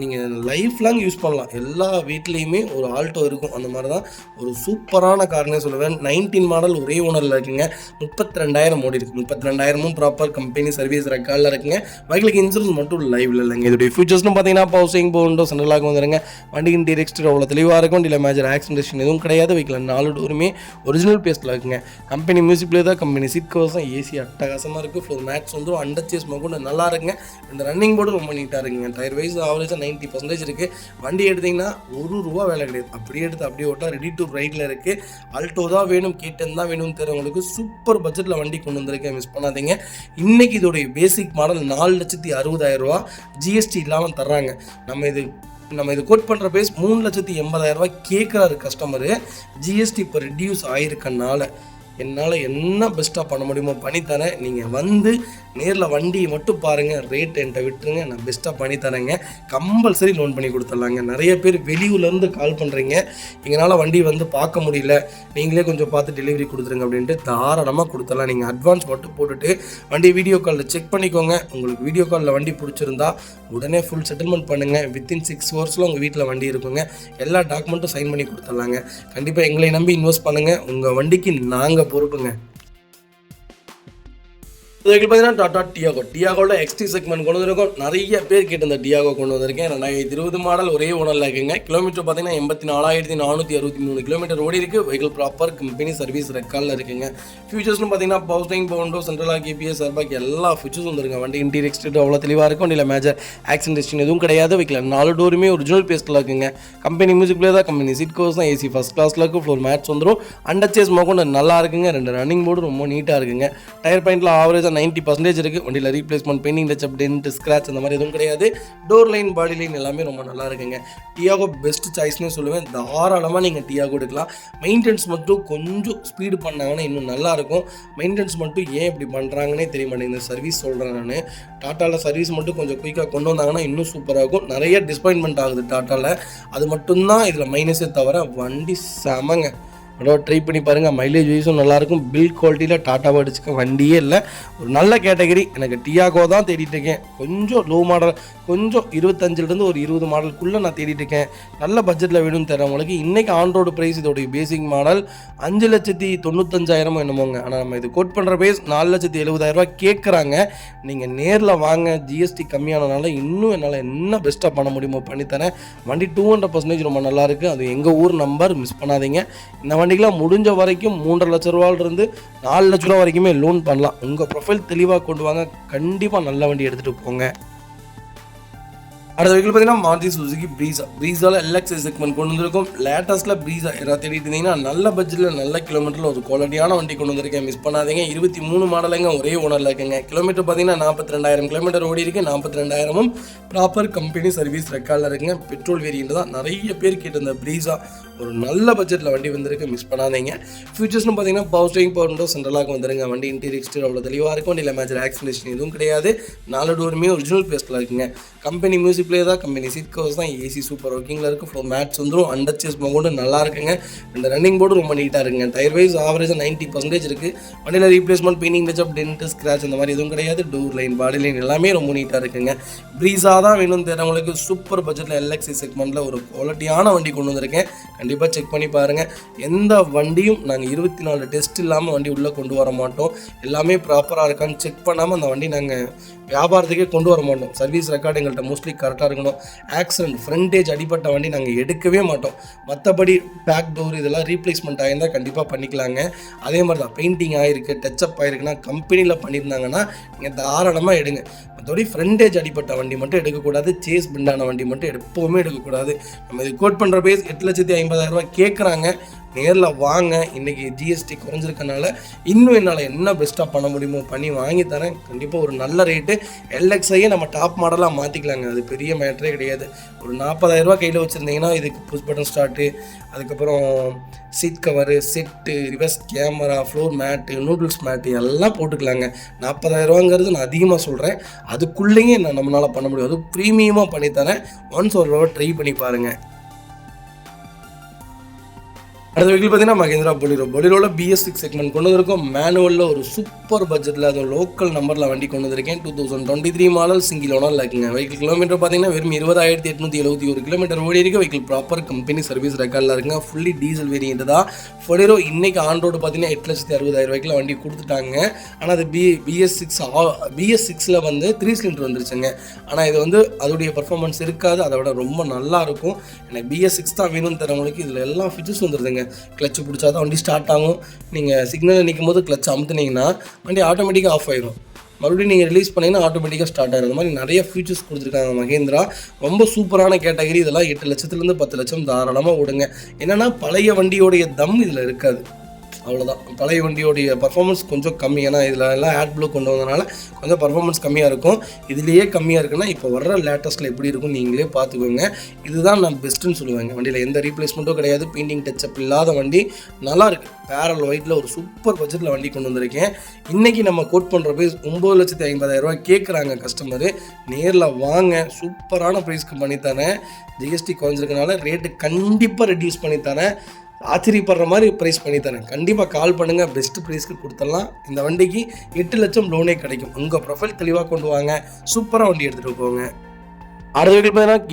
நீங்கள் லைஃப் லாங் யூஸ் பண்ணலாம். எல்லா வீட்லேயுமே ஒரு ஆல்டோ இருக்கும். அந்த மாதிரி தான் ஒரு சூப்பரான கார்னே சொல்லுவேன். 19 மாடல் ஒரே ஓனரில் இருக்குங்க. 32,000 ஓடி இருக்குது. 32,000 ப்ராப்பர் கம்பெனி சர்வீஸ் ரெக்கார்டில் இருக்குங்க. பைக்கில் இன்சூரன்ஸ் மட்டும் லைவில் இல்லைங்க. இதோடைய ஃபியூச்சர்ஸ்னு பார்த்தீங்கன்னா பவர் ஸ்டீரிங், பவர் விண்டோ, சென்ட்ரலாக வந்துருங்க. வண்டி இன்டீரியர் எக்ஸ்டீரியர் அவ்வளோ தெளிவாக இருக்கும். இல்லை மேஜர் ஆக்சிடென்ட் எதுவும் கிடையாது. வைக்கல 4 டோருமே ஒரிஜினல் பேஸ்ட்டில் இருக்குங்க. கம்பெனி மியூசிக் பிளேயர் தான், கம்பெனி சீட் கவர்ஸ் தான், ஏசி அட்டகாசமாக இருக்குது. ஃப்ளோர் மேட்ஸ் வந்துடும். அண்டர்ச்சேஸ் மகொண்டு நல்லா இருக்குங்க. இந்த ரன்னிங் போர்டு ரொம்ப நீட்டாக இருக்குங்க. டயர் வைஸ் ஆவரேஜாக 90% இருக்குது. வண்டி எடுத்திங்கன்னா ₹1 வேலை கிடையாது. அப்படியே எடுத்து அப்படியே ஓட்டா ரெடி டு ரைடில் இருக்குது. ஆல்டோ தான் வேணும், K10 தான் வேணும்னு தெரிஞ்சவங்களுக்கு சூப்பர் பட்ஜெட்டில் வண்டி கொண்டு வந்திருக்கேன். மிஸ் பண்ணாதீங்க. இன்றைக்கி இதோடைய பேசிக் மாடல் 4,60,000 ரூபா ஜிஎஸ்டி இல்லாமல் தர்றாங்க. நம்ம இது கோட் பண்ணுற ப்ரைஸ் 3,80,000 ரூபா கேட்குறாரு கஸ்டமரு. ஜிஎஸ்டி இப்போ ரெடியூஸ் ஆகிருக்கனால என்னால் என்ன பெஸ்ட்டாக பண்ண முடியுமோ பண்ணித்தரேன். நீங்கள் வந்து நேரில் வண்டியை மட்டும் பாருங்கள், ரேட் என்கிட்ட விட்டுருங்க, நான் பெஸ்ட்டாக பண்ணித்தரேங்க. கம்பல்சரி லோன் பண்ணி கொடுத்துட்லாங்க. நிறைய பேர் வெளியூர்லேருந்து கால் பண்ணுறீங்க, எங்களால் வண்டி வந்து பார்க்க முடியல, நீங்களே கொஞ்சம் பார்த்து டெலிவரி கொடுத்துருங்க அப்படின்ட்டு தாராளமாக கொடுத்துடலாம். நீங்கள் அட்வான்ஸ் மட்டும் போட்டுட்டு வண்டி வீடியோ காலில் செக் பண்ணிக்கோங்க. உங்களுக்கு வீடியோ காலில் வண்டி பிடிச்சிருந்தா உடனே ஃபுல் செட்டில்மெண்ட் பண்ணுங்கள். வித்தின் 6 ஹவர்ஸில் உங்கள் வீட்டில் வண்டி இருக்குங்க. எல்லா டாக்குமெண்ட்டும் சைன் பண்ணி கொடுத்துட்லாங்க. கண்டிப்பாக எங்களை நம்பி இன்வெஸ்ட் பண்ணுங்கள். உங்கள் வண்டிக்கு நாங்கள் பொறுப்புங்க. இதுக்கு பார்த்தீங்கன்னா டாடா டியாகோவில் XT செக்மெண்ட் கொண்டு வந்திருக்கோம். நிறைய பேர் கேட்டு இந்த டியாகோ கொண்டு வந்திருக்கேன். 2020 மாடல் ஒரே ஓனரில் இருக்குங்க. கிலோமீட்டர் பார்த்தீங்கன்னா 84,463 கிலோமீட்டர் ஓடி இருக்குது. வெஹிக்கிள் ப்ராப்பர் கம்பெனி சர்வீஸ் ரெக்கார்டில் இருக்குங்க. ஃபியூச்சர்ஸ்னு பார்த்தீங்கன்னா பவர் ஸ்டீரிங், பவர் விண்டோ, சென்ட்ரலாக கேபிஎஸ், சர்பாக் எல்லா ஃபியூச்சர்ஸும் வந்துருங்க. வண்டி இன்டீரியர் எக்ஸ்டீரியர் அவ்வளோ தெளிவாக இருக்கும். இல்லை மேஜர் ஆக்சிடென்ட் எதுவும் கிடையாது. வைக்கல 4 டோருமே ஒரிஜினல் பேஸ்ட்டில் இருக்குங்க. கம்பெனி மியூசிக் பிளேயர் தான், கம்பெனி சீட் கவர்ஸ் தான், ஏசி ஃபர்ஸ்ட் கிளாஸில் இருக்குது. ஃப்ளோர் மேட்ஸ் வந்துடும். அண்டர்ச்சேஸ் மகொண்டு நல்லா இருக்குங்க. 2 ரன்னிங் போர்டு ரொம்ப நீட்டாக இருக்குங்க. டயர் பாயிண்டில் ஆவரேஜாக 90% இருக்குது. வண்டியில் replacement, painting touch up, dent, scratch அந்த மாதிரி எதுவும் கிடையாது. டோர் லைன், பாடி லைன் எல்லாமே ரொம்ப நல்லா இருக்குங்க. டியாகோ பெஸ்ட் சாய்ஸ்னே சொல்லுவேன். தாராளமாக நீங்கள் டியாகோ எடுக்கலாம். மெயின்டெனன்ஸ் மட்டும் கொஞ்சம் ஸ்பீடு பண்ணாங்கன்னா இன்னும் நல்லாயிருக்கும். மெயின்டெனன்ஸ் மட்டும் ஏன் இப்படி பண்ணுறாங்கன்னே தெரிய மாட்டேங்குது. சர்வீஸ் சொல்கிறேன் நான். டாட்டாவில் சர்வீஸ் மட்டும் கொஞ்சம் குயிக்காக கொண்டு வந்தாங்கன்னா இன்னும் சூப்பராக இருக்கும். நிறைய டிசப்பாயின்மெண்ட் ஆகுது டாட்டாவில். அது மட்டும்தான் இதில் மைனஸே தவிர வண்டி செமங்க. அதாவது ட்ரை பண்ணி பாருங்கள். மைலேஜ் வைஸும் நல்லாயிருக்கும். பில்ட் குவாலிட்டியில் டாட்டாவை அடிச்சுக்க வண்டியே இல்லை. ஒரு நல்ல கேட்டகரி. எனக்கு டியாகோ தான் தேடிட்டு இருக்கேன். கொஞ்சம் லோ மாடல், கொஞ்சம் 25லேருந்து ஒரு 20 மாடலுக்குள்ளே நான் தேடிட்டு இருக்கேன். நல்ல பட்ஜெட்டில் வேணும்னு தரவங்களுக்கு இன்றைக்கி ஆன்ரோடு ப்ரைஸ் இதோடைய பேசிக் மாடல் 5,95,000 என்னமோங்க. ஆனால் நம்ம இது கோட் பண்ணுற ப்ரைஸ் 4,70,000 ரூபா கேட்குறாங்க. நீங்கள் நேரில் வாங்க. ஜிஎஸ்டி கம்மியானதுனால இன்னும் என்னால் என்ன பெஸ்ட்டாக பண்ண முடியுமோ பண்ணித்தரேன். வண்டி 200% ரொம்ப நல்லாயிருக்கு. அது எங்கள் ஊர் நம்பர், மிஸ் பண்ணாதீங்க. இந்த வண்டிக்கெலாம் முடிஞ்ச வரைக்கும் 3.5 லட்ச ரூபாயிலிருந்து 4 லட்ச ரூபா வரைக்குமே லோன் பண்ணலாம். உங்கள் ப்ரொஃபைல் தெளிவாக கொண்டு வாங்க. கண்டிப்பாக நல்ல வண்டி எடுத்துகிட்டு போங்க. அடுத்த வெஹிக்கிள் பார்த்தீங்கன்னா மாருதி சுசுகி ப்ரீஸாவில் எல்எக்ஸ் செக்மெண்ட் கொண்டு வந்திருக்கும். லேட்டஸ்ட்டில் ப்ரீஸா யாராவது தேடிட்டு இருந்தீங்கன்னா நல்ல பட்ஜெட்டில் நல்ல கிலோமீட்டரில் ஒரு குவாலிட்டியான வண்டி கொண்டு வந்திருக்கேன். மிஸ் பண்ணாதீங்க. 23 மாடலுங்க, ஒரே ஓனரில் இருக்குங்க. கிலோமீட்டர் பார்த்தீங்கன்னா 42,000 கிலோமீட்டர் ஓடி இருக்கு. 42,000ம் ப்ராப்பர் கம்பெனி சர்வீஸ் ரெக்கார்டில் இருக்குங்க. பெட்ரோல் வேரியண்ட் தான். நிறைய பேர் கேட்டிருந்த ப்ரீஸா ஒரு நல்ல பட்ஜெட்டில் வண்டி வந்திருக்கு. மிஸ் பண்ணாதீங்க. ஃபியூச்சர்ஸ்னு பார்த்தீங்கன்னா பவர் ஸ்டீரிங், பவர் விண்டோ, சென்ட்ரலாக வந்துருங்க. வண்டி இன்டீரியர் எக்ஸ்டீரியர் அவ்வளோ தெளிவாக இருக்கும். வண்டியில் மேஜர் ஆக்சிடேஷன் எதுவும் கிடையாது. 4 டோருமே ஒரிஜினல் பேஸ்ட்டில் இருக்குங்க. கம்பெனி மியூசிக் பிளே தான், கம்பெனி சீட் கவர்ஸ் தான், ஏசி சூப்பர் ஒர்க்கிங்கில் இருக்குது. ஃப்ளோர் மேட்ஸ் வந்துடும். அண்டர்ச்சேஸ் மகோண்டு நல்லா இருக்குங்க. இந்த ரன்னிங் போர்டு ரொம்ப நீட்டாக இருக்குங்க. டயர் வைஸ் ஆவரேஜாக 90% இருக்குது. வண்டியில் replacement, painting touch up, dent, scratch அந்த மாதிரி எதுவும் கிடையாது. டோர் லைன், பாடி லைன் எல்லாமே ரொம்ப நீட்டாக இருக்குங்க. ப்ரீஸா தான் வேணும்னு தேடுறவங்களுக்கு சூப்பர் பட்ஜெட்டில் எல்எக்ஸி செக்மெண்ட்டில் ஒரு குவாலிட்டியான வண்டி கொண்டு வந்திருக்கேன். கண்டிப்பாக செக் பண்ணி பாருங்கள். எந்த வண்டியும் நாங்கள் 24 டெஸ்ட் இல்லாமல் வண்டி உள்ளே கொண்டு வர மாட்டோம். எல்லாமே ப்ராப்பராக இருக்கான்னு செக் பண்ணாமல் அந்த வண்டி நாங்கள் வியாபாரத்துக்கே கொண்டு வர மாட்டோம். சர்வீஸ் ரெக்கார்டு எங்கள்கிட்ட மோஸ்ட்லி கரெக்டாக இருக்கணும். ஆக்சிடென்ட், ஃப்ரண்டேஜ் அடிப்பட்ட வண்டி நாங்கள் எடுக்கவே மாட்டோம். மற்றபடி பேக் டோர் இதெல்லாம் ரீப்ளேஸ்மெண்ட் ஆகியிருந்தால் கண்டிப்பாக பண்ணிக்கலாங்க. அதே மாதிரி தான் பெயிண்டிங் ஆகிருக்கு, டச்சப் ஆகிருக்குன்னா கம்பெனியில் பண்ணியிருந்தாங்கன்னா நீங்கள் தாராளமாக எடுங்க. மற்றபடி ஃப்ரண்டேஜ் அடிப்பட்ட வண்டி மட்டும் எடுக்கக்கூடாது. சேஸ் பிண்டான வண்டி மட்டும் எப்போவுமே எடுக்கக்கூடாது. நம்ம இது கோட் பண்ணுற பேஸ் 8,50,000 கேட்குறாங்க. நேரில் வாங்க. இன்றைக்கி ஜிஎஸ்டி குறைஞ்சிருக்கனால இன்னும் என்னால் என்ன பெஸ்ட்டாக பண்ண முடியுமோ பண்ணி வாங்கி தரேன். கண்டிப்பாக ஒரு நல்ல ரேட்டு. எல்எக்ஸையே நம்ம டாப் மாடலாக மாற்றிக்கலாங்க. அது பெரிய மேட்டரே கிடையாது. ஒரு 40,000 கையில் வச்சுருந்தீங்கன்னா இதுக்கு புஷ் பட்டன் ஸ்டார்ட்டு, அதுக்கப்புறம் seat cover, set, reverse camera, floor mat, noodles mat எல்லாம் போட்டுக்கலாங்க. 40,000 நான் அதிகமாக சொல்கிறேன். அதுக்குள்ளேயே நம்மளால் பண்ண முடியும். அதுவும் ப்ரீமியமாக பண்ணித்தரேன். ஒன்ஸ் ஒரு தடவை ட்ரை பண்ணி பாருங்கள். அடுத்த வெஹிக்கிள் பார்த்தீங்கன்னா மஹேந்திரா பொலிரோவில் BS6 செக்மெண்ட் கொண்டு வந்திருக்கோம். மேனுவலில் ஒரு சூப்பர் பட்ஜெட்டில் அது லோக்கல் நம்பரில் வண்டி கொண்டு வந்திருக்கேன். 2023 மாடல் சிங்கிள் ஓனரில் இருக்குங்க. வெஹிக்கிள் கிலோமீட்டர் பார்த்தீங்கன்னா வெறும் 20,871 கிலோமீட்டர் ஓடி இருக்குது. வெஹிக்கிள் ப்ராப்பர் கம்பெனி சர்வீஸ் ரெக்கார்டில் இருக்குங்க. ஃபுல்லி டீசல் வேரியண்ட் தான். பொலிரோ இன்றைக்கி ஆன் ரோடு பார்த்தீங்கன்னா 8,60,000 வண்டி கொடுத்துட்டாங்க. ஆனால் அது BS6ல் வந்து 3 சிலிண்டர் வந்துருச்சுங்க. ஆனால் இது வந்து அதோடைய பர்ஃபார்மன்ஸ் இருக்காது. அதை விட ரொம்ப நல்லாயிருக்கும். எனக்கு BS6 தான் வேணும்னு தரவங்களுக்கு இதில் எல்லா ஃபீச்சர்ஸ் வந்துருதுங்க. கிளச்சு பிடிச்சா தான் வண்டி ஸ்டார்ட் ஆகும். நீங்கள் சிக்னலில் நிற்கும் போது கிளச் அமுத்துனீங்கன்னா வண்டி ஆட்டோமேட்டிக்காக ஆஃப் ஆயிடும். மறுபடியும் நீங்கள் ரிலீஸ் பண்ணிங்கன்னா ஆட்டோமேட்டிக்காக ஸ்டார்ட் ஆகிடும். அந்த மாதிரி நிறைய ஃபீச்சர்ஸ் கொடுத்துருக்காங்க மஹேந்திரா. ரொம்ப சூப்பரான கேட்டகரி. இதெல்லாம் 8 லட்சத்துலேருந்து 10 லட்சம் தாராளமாக விடுங்க. என்னென்னா பழைய வண்டியோடைய தம் இதில் இருக்காது. அவ்வளோதான். பழைய வண்டியோடைய பர்ஃபார்மன்ஸ் கொஞ்சம் கம்மி. ஏன்னா இதில் எல்லாம் ஆட் ப்ளூ கொண்டு வந்ததுனால கொஞ்சம் பர்ஃபார்மன்ஸ் கம்மியாக இருக்கும். இதுலேயே கம்மியாக இருக்குன்னா இப்போ வர்ற லேட்டஸ்ட்டில் எப்படி இருக்குன்னு நீங்களே பார்த்துக்கோங்க. இதுதான் நான் பெஸ்ட்டுன்னு சொல்லுவேங்க. வண்டியில் எந்த ரீப்ளேஸ்மெண்ட்டும் கிடையாது. பெயிண்டிங் டச்சப் இல்லாத வண்டி நல்லாயிருக்கு. பேரல் ஒயிட்டில் ஒரு சூப்பர் பட்ஜெட்டில் வண்டி கொண்டு வந்திருக்கேன். இன்றைக்கி நம்ம கோட் பண்ணுற ப்ரைஸ் 9,50,000 கேட்குறாங்க கஸ்டமரு. நேரில் வாங்க. சூப்பரான ப்ரைஸ்க்கு பண்ணித்தரேன். ஜிஎஸ்டி குறைஞ்சிருக்கனால ரேட்டு கண்டிப்பாக ரெடியூஸ் பண்ணித்தரேன். ஆச்சரியப்படுற மாதிரி ப்ரைஸ் பண்ணி தரேன். கண்டிப்பாக கால் பண்ணுங்கள். பெஸ்ட்டு ப்ரைஸ்க்கு கொடுத்துடலாம். இந்த வண்டிக்கு 8 லட்சம் லோனே கிடைக்கும். உங்கள் ப்ரொஃபைல் தெளிவாக கொண்டு வாங்க. சூப்பராக வண்டி எடுத்துகிட்டு போங்க. அடுத்த வெஹிக்கிள் பார்த்தீங்கன்னா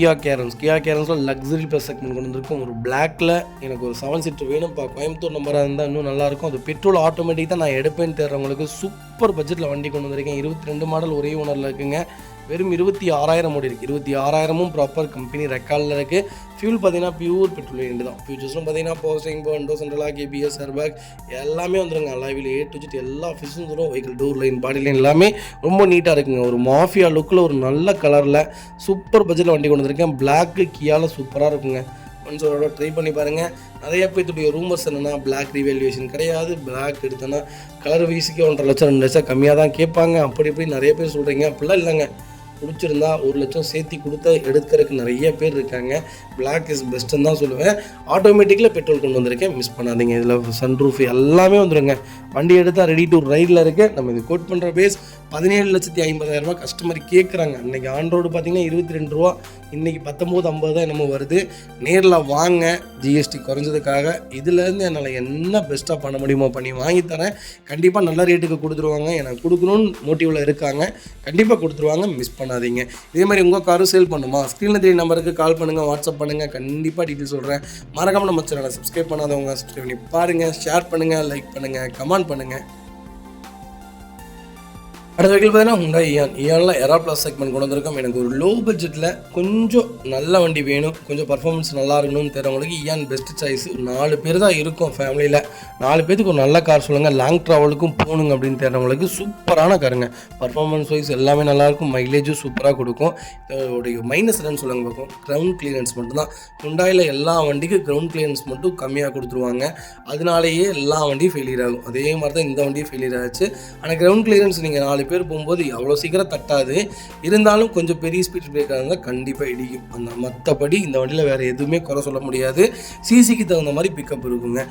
கியா கேரன்ஸில் லக்ஸரி ப்ளஸ் செக்மெண்ட் கொண்டு வந்திருக்கும். ஒரு பிளாக்கில் எனக்கு ஒரு 7 சீட்டர் வேணும்ப்பா, கோயம்புத்தூர் நம்பராக இருந்தால் இன்னும் நல்லாயிருக்கும். அது பெட்ரோல் ஆட்டோமேட்டிக் தான் நான் எடுப்பேன்னு தேடுறவங்களுக்கு சூப்பர் பட்ஜெட்டில் வண்டி கொண்டு வந்திருக்கேன். 22 மாடல் ஒரே ஓனரில் இருக்குங்க. வெறும் 26,000 ஓடி இருக்குது. 26,000ம் ப்ராப்பர் கம்பெனி ரெக்கார்டில் இருக்குது. ஃபியூல் பார்த்தீங்கன்னா பியூர் பெட்ரோல் வேண்டி தான். ஃபியூச்சர்ஸும் பார்த்தீங்கன்னா பவர் ஸ்டீரிங், பவர் விண்டோ, சென்ட்ரலாக, ABS, ஏர்பேக் எல்லாமே வந்துருங்க. அலாவில் A to Z எல்லா ஃபீச்சர்ஸும் வந்துடும். Vehicle door line, body line எல்லாமே ரொம்ப நீட்டாக இருக்குங்க. ஒரு மாஃபியா லுக்கில் ஒரு நல்ல கலரில் சூப்பர் பட்ஜெட்டில் வண்டி கொண்டு வந்திருக்கேன். பிளாக்கு கியாவில் சூப்பராக இருக்குங்க. ஒன்ஸோட ட்ரை பண்ணி பாருங்கள். நிறைய பேத்துடைய ரூமர்ஸ் என்னென்னா பிளாக் ரிவேல்யூஷன் கிடையாது. பிளாக் எடுத்தோன்னா கலர் வீசிக்க 1.5 லட்சம் 2 லட்சம் கம்மியாக தான் கேட்பாங்க. அப்படி இப்படி நிறைய பேர் சொல்கிறீங்க. அப்படிலாம் இல்லைங்க. பிடிச்சிருந்தா 1 லட்சம் சேர்த்தி கொடுத்து எடுக்கிறதுக்கு நிறைய பேர் இருக்காங்க. பிளாக் இஸ் பெஸ்ட்டுன்னு தான் சொல்லுவேன். ஆட்டோமேட்டிக்கில் பெட்ரோல் கொண்டு வந்திருக்கேன். மிஸ் பண்ணாதீங்க. இதில் சன்ரூஃப் எல்லாமே வந்துடுங்க. வண்டி எடுத்தால் ரெடி டு ரைடில் இருக்குது. நம்ம இது கோட் பண்ணுற பேஸ் 17,50,000 கஸ்டமர் கேட்குறாங்க. அன்றைக்கி ஆன் ரோடு பார்த்தீங்கன்னா 22 ரூபா, இன்றைக்கி 19,50 தான் என்னமோ வருது. நேரில் வாங்க. ஜிஎஸ்டி குறைஞ்சதுக்காக இதுலேருந்து என்னால் என்ன பெஸ்ட்டாக பண்ண முடியுமோ பண்ணி வாங்கி தரேன். கண்டிப்பாக நல்ல ரேட்டுக்கு கொடுத்துருவாங்க. எனக்கு கொடுக்கணும்னு மோட்டிவில் இருக்காங்க. கண்டிப்பாக கொடுத்துருவாங்க. மிஸ் பண்ணாதீங்க. இதே மாதிரி உங்கள் காரும் சேல் பண்ணுமா? ஸ்க்ரீனில் 3 நம்பருக்கு கால் பண்ணுங்கள், வாட்ஸ்அப் பண்ணுங்கள். கண்டிப்பாக டீட்டெயில் சொல்கிறேன். மறக்காமல் நம்ம சேனலை சப்ஸ்கிரைப் பண்ணாதவங்க சப்ஸ்கிரைப் பண்ணி பாருங்கள். ஷேர் பண்ணுங்கள், லைக் பண்ணுங்கள், கமெண்ட் பண்ணுங்கள். அடுத்த வெஹிக்கிள் பார்த்தீங்கன்னா ஹுண்டாய் இயானில் எரா ப்ளஸ் செக்மெண்ட் கொண்டு வந்திருக்கோம். எனக்கு ஒரு லோ பட்ஜெட்டில் கொஞ்சம் நல்ல வண்டி வேணும், கொஞ்சம் பர்ஃபார்மன்ஸ் நல்லா இருக்கணும்னு தெரிறவங்களுக்கு இயான் பெஸ்ட் சாய்ஸ். 4 பேர் தான் இருக்கும் ஃபேமிலியில், 4 பேருக்கு ஒரு நல்ல கார் சொல்லுங்கள், லாங் ட்ராவலுக்கும் போகணுங்க அப்படின்னு தெரிறவங்களுக்கு சூப்பரான காருங்க. பர்ஃபார்மன்ஸ் வைஸ் எல்லாமே நல்லாயிருக்கும், மைலேஜும் சூப்பராக கொடுக்கும். இதோடைய மைனஸ் என்னன்னு சொல்லுங்க பார்க்கும், கிரவுண்ட் கிளியரன்ஸ் மட்டும்தான். ஹுண்டாயில் எல்லா வண்டிக்கும் கிரவுண்ட் கிளியரன்ஸ் மட்டும் கம்மியாக கொடுத்துருவாங்க, அதனாலேயே எல்லா வண்டியும் ஃபெயிலியர் ஆகும். அதே மாதிரி தான் இந்த வண்டியும் ஃபெயிலியர் ஆச்சு. ஆனால் கிரவுண்ட் கிளியரன்ஸ் நீங்கள் 4 பேர் போகும்போது அவ்வளோ சீக்கிரம் தட்டாது, இருந்தாலும் கொஞ்சம் பெரிய ஸ்பீட் பிரேக்கராக இருந்தால் கண்டிப்பாக இடிக்கும். அந்த மற்றபடி இந்த வண்டியில் வேறு எதுவுமே குறை சொல்ல முடியாது. சிசிக்கு தகுந்த மாதிரி பிக்கப் இருக்குங்க.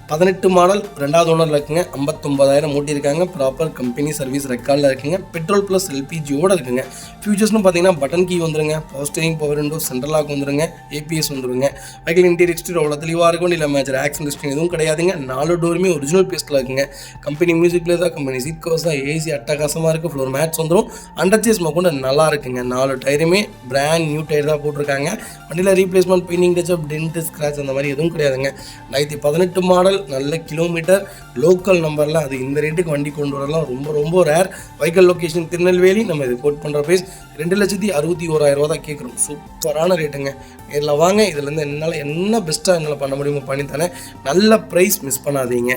2018 மாடல் 2வது ஓனரில் இருக்குங்க. 59,000 ஓட்டியிருக்காங்க. ப்ராப்பர் கம்பெனி சர்வீஸ் ரெக்கார்டில் இருக்குங்க. பெட்ரோல் ப்ளஸ் எல்பிஜியோடு இருக்குங்க. ஃபியூச்சர்ஸ்னு பார்த்தீங்கன்னா பட்டன் கீ வந்துருங்க, power steering, power window, central lock வந்துருங்க, ஏபிஎஸ் வந்துருங்க. வெஹிக்கிள் இன்டீரியர் எக்ஸ்டீரியர் அவ்வளோ தெளிவாக இருக்கும், இல்லை மேஜர் ஆக்சிடென்ட் ஹிஸ்ட்ரி எதுவும் கிடையாதுங்க. 4 டோருமே ஒரிஜினல் பேஸ்ட்டில் இருக்குங்க. கம்பெனி மியூசிக் பிளேயர் தான், கம்பெனி சீட் கவர்ஸ் தான், ஏசி அட்டகாசமாக இருக்குது, ஃப்ளோர் மேட்ஸ் வந்துடும். அண்டர்ச்சேஸ் கொண்டு நல்லா இருக்குங்க. 4 டயருமே பிராண்ட் நியூ டயர் தான் போட்டிருக்காங்க. வண்டியில் replacement, painting touch up, dent, scratch அந்த மாதிரி எதுவும் கிடையாதுங்க. 2018 மாடல், நல்ல கிலோமீட்டர், லோக்கல் நம்பரில், அது இந்த ரேட்டுக்கு வண்டி கொண்டு வரலாம் ரொம்ப ரொம்ப ரேர். Vehicle location Tirunelveli. நம்ம இது கோட் பண்ணுற ப்ரைஸ் 2,61,000 தான் கேட்குறோம். சூப்பரான ரேட்டுங்க. நேரில் வாங்க, இதுலேருந்து என்னால் என்ன பெஸ்ட்டாக என்னால் பண்ண முடியுமோ பண்ணித்தானே. நல்ல ப்ரைஸ், மிஸ் பண்ணாதீங்க.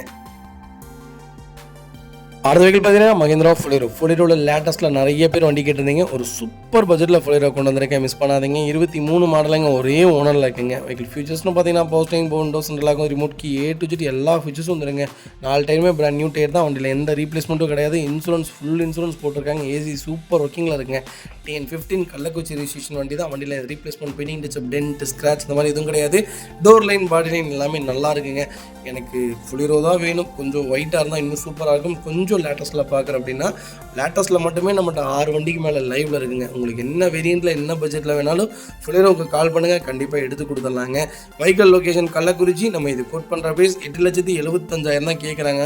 அடுத்த வெஹிக்கிள் பார்த்தீங்கன்னா மஹிந்திரா ஃபுலிரோட லேட்டஸ்ட்டில் நிறைய பேர் வண்டி கேட்டிருந்தீங்க. ஒரு சூப்பர் பட்ஜெட்டில் ஃபுலிரோ கொண்டு வந்திருக்கேன், மிஸ் பண்ணாதீங்க. 23 மாடலுங்க, ஒரே ஓனரில் இருக்குங்க. வெஹிக்கிள் ஃபீச்சர்ஸ்னு பார்த்தீங்கன்னா power steering, power window, central lock, remote key, A to Z எல்லா ஃபீச்சர்ஸும் வந்துருங்க. 4 டயருமே பிராண்ட் நியூ டயர் தான். வண்டியில் எந்த ரீப்ளேஸ்மெண்ட்டும் கிடையாது. இன்சூரன்ஸ் ஃபுல் இன்சூரன்ஸ் போட்டிருக்காங்க. ஏசி சூப்பர் ஒர்க்கிங்கில் இருக்குங்க. TN15 கள்ளக்குறிச்சி ரிஜிஸ்ட்ரேஷன் வண்டி தான். வண்டியில் replacement, painting touch up, dent, scratch இந்த மாதிரி எதுவும் கிடையாது. டோர் லைன், பாடி லைன் எல்லாமே நல்லா இருக்குங்க. எனக்கு ஃபுலிரோ தான் வேணும். கொஞ்சம் ஒயிட்டாக இருந்தால் இன்னும் சூப்பராக இருக்கும். கொஞ்சம் லேட்டஸ்ட்டில் பார்க்குறேன் அப்படின்னா லேட்டஸ்ட்டில் மட்டுமே நம்மகிட்ட 6 வண்டிக்கு மேலே லைவில் இருக்குங்க. உங்களுக்கு என்ன வேரியண்ட்டில் என்ன பட்ஜெட்டில் வேணாலும் ஃபுலிரோவுக்கு கால் பண்ணுங்கள், கண்டிப்பாக எடுத்து கொடுத்துடலாங்க. Vehicle location Kallakurichi. நம்ம இது கோட் பண்ணுற ப்ரைஸ் 8,75,000 தான் கேட்குறாங்க.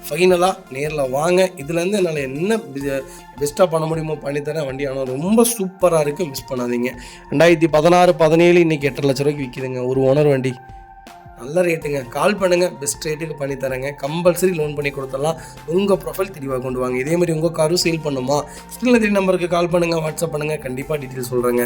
ஃபைனலாக நேரில் வாங்க, இதுலேருந்து என்னால் என்ன பெஸ்ட்டாக பண்ண முடியுமோ பண்ணித்தரேன். வண்டி ஆனால் ரொம்ப சூப்பராக இருக்குது, மிஸ் பண்ணாதீங்க. 2016, 17 இன்றைக்கி 8 லட்ச ரூபாய்க்கு விற்கிதுங்க ஒரு ஓனர் வண்டி. நல்ல ரேட்டுங்க. கால் பண்ணுங்கள், பெஸ்ட் ரேட்டுக்கு பண்ணி தரேங்க. கம்பல்சரி லோன் பண்ணி கொடுத்துடலாம். உங்கள் ப்ரொஃபைல் தெளிவாக கொண்டு வாங்க. இதே மாதிரி உங்கள் காரும் சேல் பண்ணுமா, ஸ்க்ரீனில் 3 நம்பருக்கு கால் பண்ணுங்கள், வாட்ஸ்அப் பண்ணுங்கள், கண்டிப்பாக டீட்டெயில் சொல்கிறேங்க.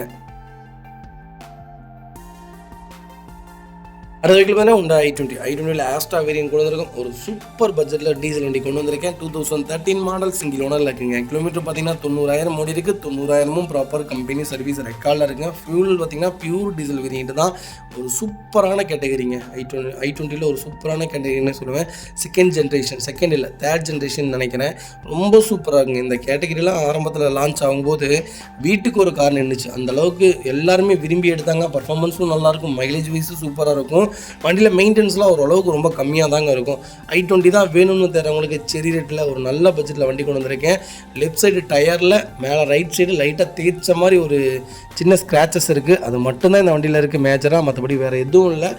அடுத்த வெஹிக்கிள் பார்த்தீங்கன்னா i20 ஆஸ்ட்ரா வேரியன்ட் கொண்டு வந்திருக்கோம். ஒரு சூப்பர் பட்ஜெட்டில் டீசல் வண்டி கொண்டு வந்திருக்கேன். 2013 மாடல், சிங்கிள் ஓனரில் இருக்குங்க. கிலோமீட்டர் பார்த்தீங்கன்னா 90,000 ஓடி இருக்குது. 90,000 ப்ராப்பர் கம்பெனி சர்வீஸ் ரெக்கார்டில் இருக்குங்க. ஃபியூல் பார்த்தீங்கன்னா பியூர் டீசல் வேரியன்ட் தான். ஒரு சூப்பரான கேட்டகரிங்க. i20 ஒரு சூப்பரான கேட்டகரின்னு சொல்லுவேன். செகண்ட் இல்லை தேர்ட் ஜென்ரேஷன் நினைக்கிறேன். ரொம்ப சூப்பராக இருக்குங்க. இந்த கேட்டகரியெலாம் ஆரம்பத்தில் லான்ச் ஆகும்போது வீட்டுக்கு ஒரு கார் நின்றுச்சு. அந்தளவுக்கு எல்லாருமே விரும்பி எடுத்தாங்க. பர்ஃபார்மன்ஸும் நல்லாயிருக்கும், மைலேஜ் வைஸும் சூப்பராக இருக்கும். வண்டியில் மெயின்டெனன்ஸ்லாம் ஓரளவுக்கு ரொம்ப கம்மியாக தாங்க இருக்கும். i20 தான் வேணும்னு தரவங்களுக்கு செரி ரேட்டில் ஒரு நல்ல பட்ஜெட்டில் வண்டி கொண்டு வந்திருக்கேன். லெஃப்ட் சைடு டயரில் மேலே ரைட் சைடு லைட்டாக தேய்ச்ச மாதிரி ஒரு சின்ன ஸ்க்ராச்சஸ் இருக்குது. அது மட்டும்தான் இந்த வண்டியில் இருக்குது மேஜராக, மற்றபடி வேறு எதுவும் இல்லை.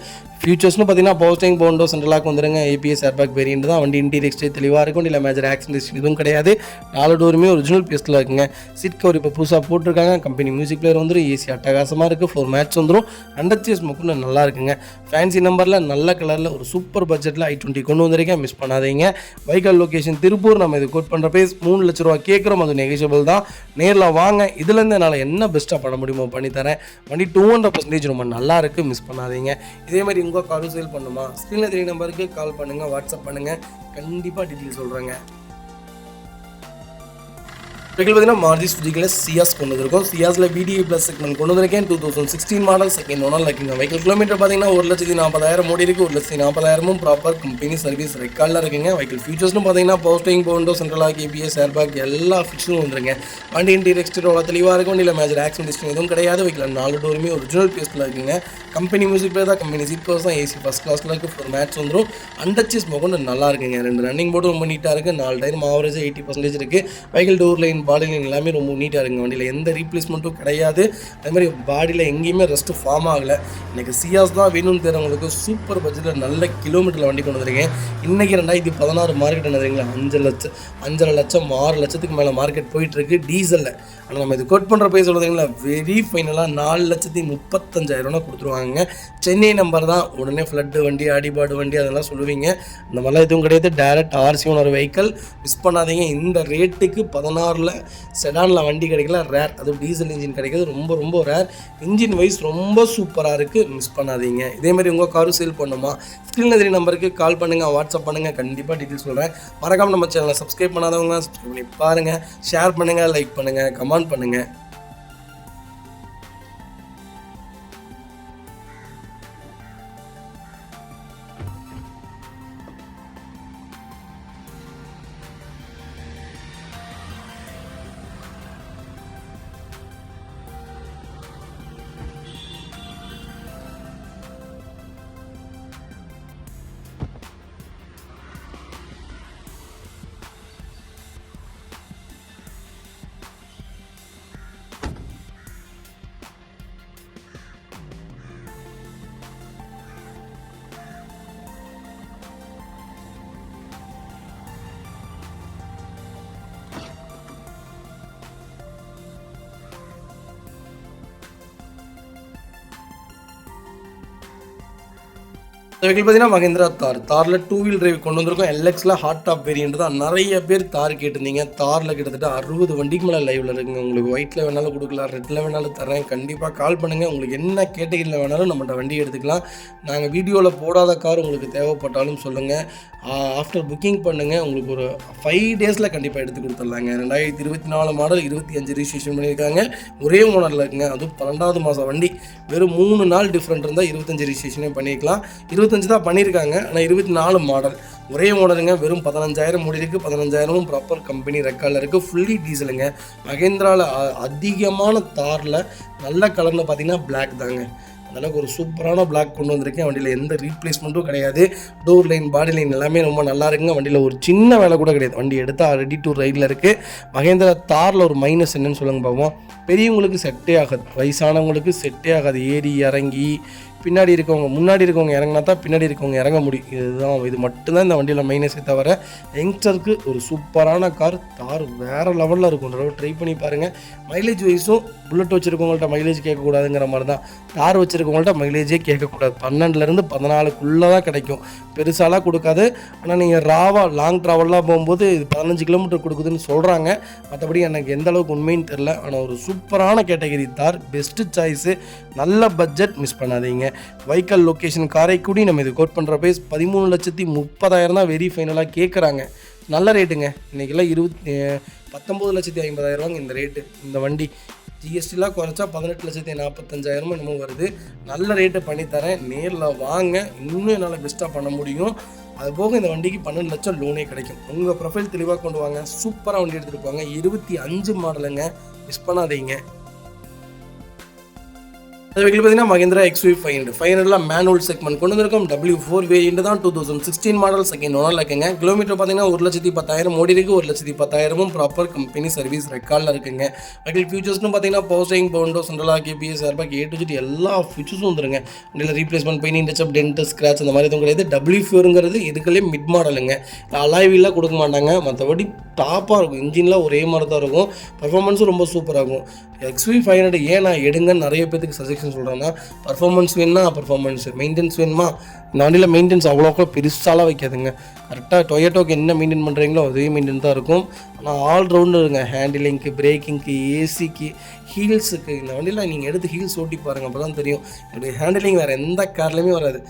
ஃபியூச்சர்ஸ்னு பார்த்தீங்கன்னா power steering, power window, central lock வந்துருங்க. ஏபிஎஸ் ஏர்பேக் வேரியன்ட் தான். வண்டி இன்டீரியர் எக்ஸ்டீரியர் தெளிவாக இருக்கும், இல்லை மேஜர் ஆக்சிடென்ட் எதுவும் கிடையாது. 4 டோருமே ஒரிஜினல் பேஸ்ட்டில் இருக்குங்க. சீட் கவர் இப்போ புதுசாக போட்டிருக்காங்க. கம்பெனி மியூசிக் பிளேயர் வந்துடும். ஏசி அட்டகாசமாக இருக்குது. 4 மேட்ச் வந்துடும். அண்டர்ச்சேஸ் முக்குன்னு நல்லா இருக்குங்க. ஃபேன்சி நம்பரில் நல்ல கலரில் ஒரு சூப்பர் பட்ஜெட்டில் i20 கொண்டு வந்திருக்கேன், மிஸ் பண்ணாதீங்க. Vehicle location Tiruppur. நம்ம இது கோட் பண்ணுற ப்ரைஸ் 3 லட்ச ரூபா கேட்குறோம். அது நெகோஷியபிள் தான். நேரில் வாங்க, இதுலேருந்து என்னால் என்ன பெஸ்ட்டாக பண்ண முடியுமோ பண்ணித்தரேன். வண்டி 200% ரொம்ப நல்லா இருக்குது, மிஸ் பண்ணாதீங்க. இதே மாதிரி உங்கள் காரும் சேல் பண்ணுமா, ஸ்க்ரீனில் 3 நம்பருக்கு கால் பண்ணுங்கள், வாட்ஸ்அப் பண்ணுங்கள், கண்டிப்பாக டீட்டெயில் சொல்கிறேங்க. வெஹிக்கிள் பார்த்தீங்கன்னா மாருதி சுஜுக்கியில் சியாஸ் கொண்டு வந்திருக்கோம். சியாஸில் VDI ப்ளஸ் செக்மெண்ட் கொண்டு வந்திருக்கேன். 2016 மாடல், செகண்ட் ஓனரில் இருக்குங்க. வெஹிக்கிள் கிலோமீட்டர் பார்த்தீங்கன்னா 1,40,000 ஓடி இருக்குது. 1,40,000 ப்ராப்பர் கம்பெனி சர்வீஸ் ரெக்கார்டில் இருக்குங்க. வெஹிக்கிள் ஃபீச்சர்ஸ்னு பார்த்தீங்கன்னா power steering, power window, central lock, ABS airbag எல்லா ஃபீச்சரும் வந்துருங்க. வண்டி இன்டீரியர் எக்ஸ்டீரியர் தெளிவாக இருக்கும். வண்டியில் மேஜர் ஆக்சிடென்ட் ஹிஸ்ட்ரி எதுவும் கிடையாது. வெஹிக்கிள் 4 டோருமே ஒரிஜினல் பேஸ்ட்டில் இருக்குங்க. கம்பெனி மியூசிக் பிளேயர் தான், கம்பெனி சீட் கவர்ஸ் தான், ஏசி ஃபஸ்ட் கிளாஸில் இருக்குது. 4 மேட்ச் வந்துடும். அண்டர்ச்சேஸ் கொண்டு நல்லா இருக்குங்க. 2 ரன்னிங் போர்டும் ரொம்ப நீட்டாக இருக்குது. 4 டயரும் ஆவரேஜாக 80% இருக்குது. Vehicle door line, body line எல்லாமே ரொம்ப நீட்டாக இருக்குங்க. வண்டியில் எந்த ரீப்ளேஸ்மெண்ட்டும் கிடையாது. அதே மாதிரி பாடியில் எங்கேயுமே ரெஸ்ட்டு ஃபார்ம் ஆகலை. எனக்கு சியாஸ் தான் வேணும்னு தெரிறவங்களுக்கு சூப்பர் பட்ஜெட்டில் நல்ல கிலோமீட்டரில் வண்டி கொண்டு வந்திருக்கேன். இன்றைக்கி 2016 மார்க்கெட் என்னதுங்களா 5 லட்சம் 6 லட்சத்துக்கு மேலே மார்க்கெட் போயிட்டுருக்கு டீசலில். ஆனால் நம்ம இது கோட் பண்ணுற ப்ரைஸ் சொல்லுறதுங்களா வெரி ஃபைனலாக 4,35,000 கொடுத்துருவாங்க. சென்னை நம்பர் தான். உடனே ஃப்ளட்டு வண்டி அடிபாடு வண்டி அதெல்லாம் சொல்லுவீங்க. அந்த மாதிரிலாம் எதுவும் கிடையாது. டேரக்ட் ஆர்சியோட ஒரு வெஹிக்கல். மிஸ் பண்ணாதீங்க. இந்த ரேட்டுக்கு 16 செடானில் வண்டி கிடைக்கல, ரேர். அதுவும் டீசல் இன்ஜின் கிடைக்கிறது ரொம்ப ரொம்ப ரேர். இன்ஜின் வைஸ் ரொம்ப சூப்பராக இருக்குது. மிஸ் பண்ணாதீங்க. இதேமாதிரி உங்கள் காரும் சேல் பண்ணுமா ஸ்க்ரீனில் தெரிய நம்பருக்கு கால் பண்ணுங்கள், வாட்ஸ்அப் பண்ணுங்கள். கண்டிப்பாக டீட்டெயில்ஸ் சொல்கிறேன். மறக்காமல் நம்ம சேனலை சப்ஸ்கிரைப் பண்ணாதவங்க சப்ஸ்கிரைப் பண்ணி பாருங்கள். ஷேர் பண்ணுங்கள், லைக் பண்ணுங்கள், கமெண்ட் பண்ணுங்கள். வெஹிக்கிள் பார்த்தீங்கன்னா மஹிந்திரா தாரில் 2 வீல் டிரைவ் கொண்டு வந்திருக்கோம். எல்எக்ஸில் ஹாட் டாப் வேரியன்ட் தான். நிறைய பேர் தார் கேட்டிருந்தீங்க. தாரில் கிட்டத்தட்ட 60 வண்டிக்கு மேலே லைவில் இருக்குங்க. உங்களுக்கு ஒயிட்டில் வேணாலும் கொடுக்கலாம், ரெட்டில் வேணாலும் தரேன். கண்டிப்பாக கால் பண்ணுங்கள். உங்களுக்கு என்ன கேட்டகரியில் வேணாலும் நம்மகிட்ட வண்டி எடுத்துக்கலாம். நாங்கள் வீடியோவில் போடாத கார் உங்களுக்கு தேவைப்பட்டாலும் சொல்லுங்கள். ஆஃப்டர் புக்கிங் பண்ணுங்கள். உங்களுக்கு ஒரு 5 டேஸில் கண்டிப்பாக எடுத்து கொடுத்துட்லாங்க. 2024 மாடல் 25 ரிஜிஸ்ட்ரேஷன் பண்ணியிருக்காங்க. ஒரே ஓனரில் இருக்குங்க. அதுவும் 12வது மாதம் வண்டி. வெறும் 3 நாள் டிஃப்ரெண்ட் இருந்தால் 25 ரிஜிஸ்ட்ரேஷனே பண்ணிக்கலாம். 25 தான் பண்ணியிருக்காங்க. ஆனால் 24 மாடல் ஒரே மாடலுங்க. வெறும் 15,000 ஓடி இருக்குது. 15,000 ப்ராப்பர் கம்பெனி ரெக்கார்டில் இருக்குது. ஃபுல்லி டீசலுங்க. மஹேந்திராவில் அதிகமான தாரில் நல்ல கலரில் பார்த்தீங்கன்னா பிளாக் தாங்க. அந்தளவுக்கு ஒரு சூப்பரான பிளாக் கொண்டு வந்திருக்கேன். வண்டியில் எந்த ரீப்ளேஸ்மெண்ட்டும் கிடையாது. டோர் லைன் பாடி லைன் எல்லாமே ரொம்ப நல்லா இருக்குங்க. வண்டியில் ஒரு சின்ன வேலை கூட கிடையாது. வண்டி எடுத்தால் ரெடி டு ரைடில் இருக்குது. மஹேந்திரா தாரில் ஒரு மைனஸ் என்னன்னு சொல்லுங்க பார்ப்போம். பெரியவங்களுக்கு செட்டே ஆகாது, வயசானவங்களுக்கு செட்டே ஆகாது. ஏறி இறங்கி பின்னாடி இருக்கவங்க முன்னாடி இருக்கவங்க இறங்கினா தான் பின்னாடி இருக்கவங்க இறங்க முடியும். இது மட்டும்தான் இந்த வண்டியில் மைனஸே தவிர யங்ஸ்டருக்கு ஒரு சூப்பரான கார். தார் வேறு லெவலில் இருக்கும். ட்ரை பண்ணி பாருங்கள். மைலேஜ் வைஸும் புல்லட் வச்சுருக்கவங்கள்ட்ட மைலேஜ் கேட்கக்கூடாதுங்கிற மாதிரி தான். தார் வச்சுருக்கவங்கள்ட்ட மைலேஜே கேட்கக்கூடாது. 12லேருந்து 14க்குள்ளே தான் கிடைக்கும். பெருசாலாம் கொடுக்காது. ஆனால் நீங்கள் லாங் ட்ராவல்லாம் போகும்போது இது 15 கிலோமீட்டர் கொடுக்குதுன்னு சொல்கிறாங்க. மற்றபடி எனக்கு எந்த அளவுக்கு உண்மைன்னு தெரில. ஆனால் ஒரு சூப்பரான கேட்டகரி தார். Best choice. நல்ல பட்ஜெட். மிஸ் பண்ணாதீங்க. வைக்கல் லொக்கேஷன் காரைக்குடி. நம்ம இது கோட் பண்ணுற ப்ரைஸ் 13,30,000 தான் வெரி ஃபைனலாக கேட்குறாங்க. நல்ல ரேட்டுங்க. இன்றைக்கெல்லாம் 19,50,000 இந்த ரேட்டு. இந்த வண்டி ஜிஎஸ்டிலாம் குறைச்சா 18,45,000 என்னமோ வருது. நல்ல ரேட்டு பண்ணித்தரேன். நேரில் வாங்க. இன்னும் என்னால் பெஸ்ட்டாக பண்ண முடியும். அதுபோக இந்த வண்டிக்கு 12 லட்சம் லோனே கிடைக்கும். உங்கள் ப்ரொஃபைல் தெளிவாக கொண்டு வாங்க. சூப்பராக வண்டி எடுத்துகிட்டு போங்க. 25 மாடலுங்க. மிஸ் பண்ணாதீங்க. அது வெஹிக்கிள் பார்த்தீங்கன்னா மஹிந்திரா XUV 500 மேனுவல் செக்மெண்ட் கொண்டு வந்திருக்கோம். W4 வேரியண்ட் தான். 2016 மாடல். செகண்ட் ஓனரில் இருக்குங்க. கிலோமீட்டர் பார்த்தீங்கன்னா 1,10,000 ஓடி இருக்குது. 1,10,000 ப்ராப்பர் கம்பெனி சர்வீஸ் ரெக்கார்டில் இருக்குங்க. வெஹிக்கிள் ஃபியூச்சர்ஸ்னு பார்த்தீங்கன்னா பவர் ஸ்டீரிங், பவுண்டோ, சென்ட்ரல் கேபிஎஸ், ஏர்பேக், A to Z எல்லா ஃபியூச்சர்ஸும் வந்துருங்க. வண்டியில் replacement, painting touch up, dent, scratch அந்த மாதிரி எதுவும் கிடையாது. W4ங்கிறது இதுக்குள்ளே மிட் மாடலுங்க. அலாய் வீல்லாம் கொடுக்க மாட்டாங்க. மற்றபடி டாப்பாக இருக்கும். இன்ஜின்லாம் ஒரே மாதிரி தான் இருக்கும். பர்ஃபார்மன்ஸும் ரொம்ப சூப்பராக இருக்கும். XUV 500 ஏன் நான் எடுங்கன்னு நிறைய பேருக்கு சஜஷன் சொல்கிறேன்னா, பர்ஃபார்மன்ஸ் வேணும்னா பர்ஃபார்மன்ஸ், மெயின்டெனன்ஸ் வேணுமா இந்த வண்டியில் மெயின்டெனன்ஸ் அவ்வளோக்கா பெருசாலாம் வைக்காதுங்க. கரெக்டாக டொயோட்டோக்கு என்ன மெயின்டைன் பண்ணுறீங்களோ அதே மெயின்டைன் தான் இருக்கும். ஆனால் ஆல்ரவுண்டருங்க. ஹேண்டிலிங்க்கு, பிரேக்கிங்க்கு, ஏசிக்கு, ஹீல்ஸுக்கு. இந்த வண்டியில் நீங்கள் எடுத்து ஹீல்ஸ் ஓட்டி பாருங்கள். அப்போ தான் தெரியும். என்னுடைய ஹேண்டிலிங் வேறு எந்த கார்லேயுமே வராது.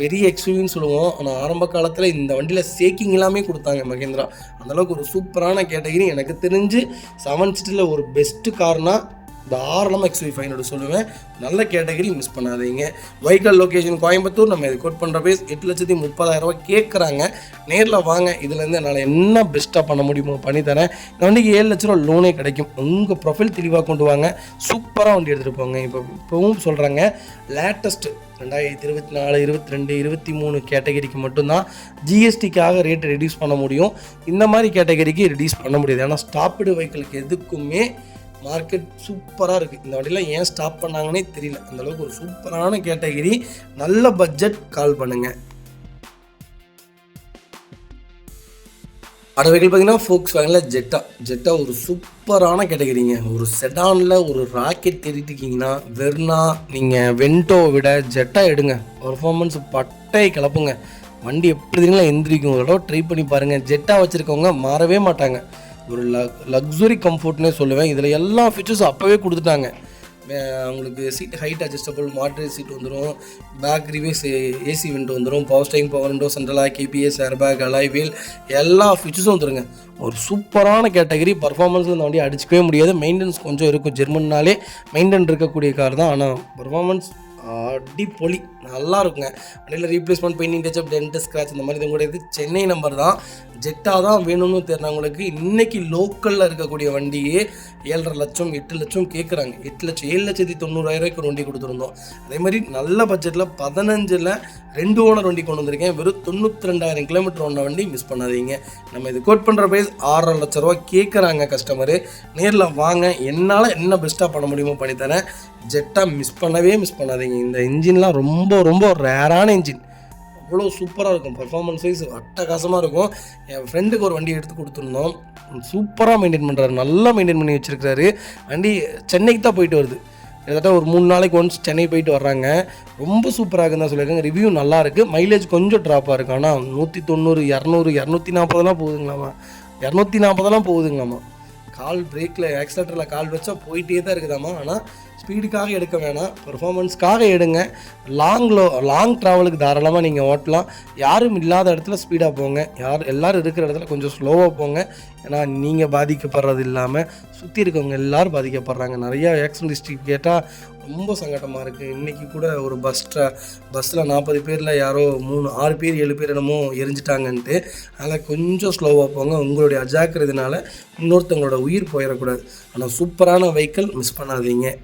பெரிய XUVன்னு சொல்லுவோம். ஆனால் ஆரம்ப காலத்தில் இந்த வண்டியில் சேக்கிங் எல்லாமே கொடுத்தாங்க மஹேந்திரா. அந்தளவுக்கு ஒரு சூப்பரான கேட்டகரி. எனக்கு தெரிஞ்சு 7 சீட்டில் ஒரு பெஸ்ட்டு கார்னால் தாராளமாக XV500 சொல்லுவேன். நல்ல கேட்டகரி, மிஸ் பண்ணாதீங்க. Vehicle location Coimbatore. நம்ம இது கோட் பண்ணுற பேஸ் 8,30,000 கேட்குறாங்க. நேரில் வாங்க, இதுலேருந்து என்னால் என்ன பெஸ்ட்டாக பண்ண முடியுமோ பண்ணித்தரேன். இந்த வண்டிக்கு 7 லட்ச ரூபா லோனே கிடைக்கும். உங்கள் ப்ரொஃபைல் தெளிவாக கொண்டு வாங்க, சூப்பராக வண்டி எடுத்துகிட்டு போங்க. இப்போவும் சொல்கிறாங்க, லேட்டஸ்ட்டு 2024, 22, 23 கேட்டகரிக்கு மட்டும்தான் ஜிஎஸ்டிக்காக ரேட்டை ரெடியூஸ் பண்ண முடியும். இந்த மாதிரி கேட்டகரிக்கு ரெடியூஸ் பண்ண முடியாது. ஏன்னா ஸ்டாப்டு வெஹிக்கிளுக்கு எதுக்குமே மார்க்கெட் சூப்பராக இருக்குது. இந்த வண்டியில் ஏன் ஸ்டாப் பண்ணாங்கன்னே தெரியல. அந்தளவுக்கு ஒரு சூப்பரான கேட்டகரி. நல்ல பட்ஜெட், கால் பண்ணுங்கள். அடுத்த வெஹிக்கிள் பார்த்தீங்கன்னா Volkswagenல ஜெட்டா ஒரு சூப்பரான கேட்டகரிங்க. ஒரு செடானில் ஒரு ராக்கெட் தேடிட்டுருக்கீங்கன்னா வெர்னா, நீங்கள் வென்டோவை விட ஜெட்டா எடுங்க. பர்ஃபார்மன்ஸ் பட்டை கிளப்புங்க. வண்டி எப்படி தெரியுங்களா எந்திரிக்கும். ஒரு ட்ரை பண்ணி பாருங்கள். ஜெட்டா வச்சுருக்கவங்க மாறவே மாட்டாங்க. ஒரு லக்ஸுரி கம்ஃபர்ட்னே சொல்லுவேன். இதில் எல்லா ஃபீச்சர்ஸும் அப்போவே கொடுத்துட்டாங்க. உங்களுக்கு சீட் ஹைட் அட்ஜஸ்டபிள், மாட்ரேட் சீட் வந்துடும், பேக் ரிவேஸ் ஏசி விண்டோ வந்துடும், பவர் ஸ்டேரிங், பவர் விண்டோ, சென்ட்ரலாக KPS, ஏர்பேக், அலாய் வீல், எல்லா ஃபீச்சர்ஸும் வந்துருங்க. ஒரு சூப்பரான கேட்டகரி. பர்ஃபார்மன்ஸ் இந்த வண்டி அடிச்சிக்கவே முடியாது. மெயின்டெனன்ஸ் கொஞ்சம் இருக்கும். ஜெர்மன்னாலே மெயின்டைன் இருக்கக்கூடிய கார் தான். ஆனால் பர்ஃபார்மன்ஸ் அடிப்பொலி, நல்லா இருக்குங்க. வண்டியில் replacement, painting, touch up, dent, scratch இந்த மாதிரி கூட இது சென்னை நம்பர் தான். ஜெட்டா தான் வேணும்னு தெரிஞ்சவங்களுக்கு இன்றைக்கி லோக்கலில் இருக்கக்கூடிய வண்டியே 7.5 லட்சம் 8 லட்சம் கேட்குறாங்க. 7,90,000 ஒரு வண்டி கொடுத்துருந்தோம். அதே மாதிரி நல்ல பட்ஜெட்டில் 15ல் 2 ஓனர் வண்டி கொண்டு வந்திருக்கேன். வெறும் 92,000 கிலோமீட்டர் ஓன வண்டி, மிஸ் பண்ணாதீங்க. நம்ம இது கோட் பண்ணுற ப்ரைஸ் 6.5 லட்ச ரூபா கேட்குறாங்க கஸ்டமரு. நேரில் வாங்க, என்னால் என்ன பெஸ்ட்டாக பண்ண முடியுமோ பண்ணித்தரேன். ஜெட்டா மிஸ் பண்ணாதீங்க. இந்த இன்ஜின்லாம் ரொம்ப ரொம்ப ரேரான இன்ஜின். அவ்வளோ சூப்பராக இருக்கும். பர்ஃபார்மன்ஸ் வைஸ் அட்டகாசமாக இருக்கும். என் ஃப்ரெண்டுக்கு ஒரு வண்டி எடுத்து கொடுத்துருந்தோம். சூப்பராக மெயின்டைன் பண்ணுறாரு, நல்லா மெயின்டைன் பண்ணி வச்சுருக்காரு. வண்டி சென்னைக்கு தான் போயிட்டு வருது. கிட்டத்தட்ட ஒரு 3 நாளைக்கு ஒன்ஸ் சென்னை போயிட்டு வர்றாங்க. ரொம்ப சூப்பராக இருக்குன்னு தான் சொல்லியிருக்காங்க. ரிவ்யூ நல்லா இருக்குது. மைலேஜ் கொஞ்சம் ட்ராப்பாக இருக்குது. ஆனால் 190, 200, 240 போகுதுங்களாமா. 240 போகுதுங்களாமா. கால் பிரேக்கில், ஆக்சிலேட்டரில் கால் வச்சா போயிட்டே தான் இருக்குதாம்மா. ஆனால் ஸ்பீடுக்காக எடுக்க வேணாம், பர்ஃபார்மன்ஸ்க்காக எடுங்க. லாங் ட்ராவலுக்கு தாராளமாக நீங்கள் ஓட்டலாம். யாரும் இல்லாத இடத்துல ஸ்பீடாக போங்க. எல்லோரும் இருக்கிற இடத்துல கொஞ்சம் ஸ்லோவாக போங்க. ஏன்னா நீங்கள் பாதிக்கப்படுறது இல்லாமல் சுற்றி இருக்கவங்க எல்லோரும் பாதிக்கப்படுறாங்க. நிறையா ஆக்சிடென்ட் ஹிஸ்ட்ரி கேட்டால் ரொம்ப சங்கடமாக இருக்குது. இன்றைக்கி கூட ஒரு பஸ்ஸில் 40 பேரில் யாரோ 6 பேர் 7 பேர் என்னமோ எரிஞ்சிட்டாங்கன்ட்டு. அதில் கொஞ்சம் ஸ்லோவாக போங்க. உங்களுடைய அஜாக்கிரதுனால இன்னொருத்தவங்களோட உயிர் போயிடக்கூடாது. ஆனால் சூப்பரான வெஹிக்கிள், மிஸ் பண்ணாதீங்க.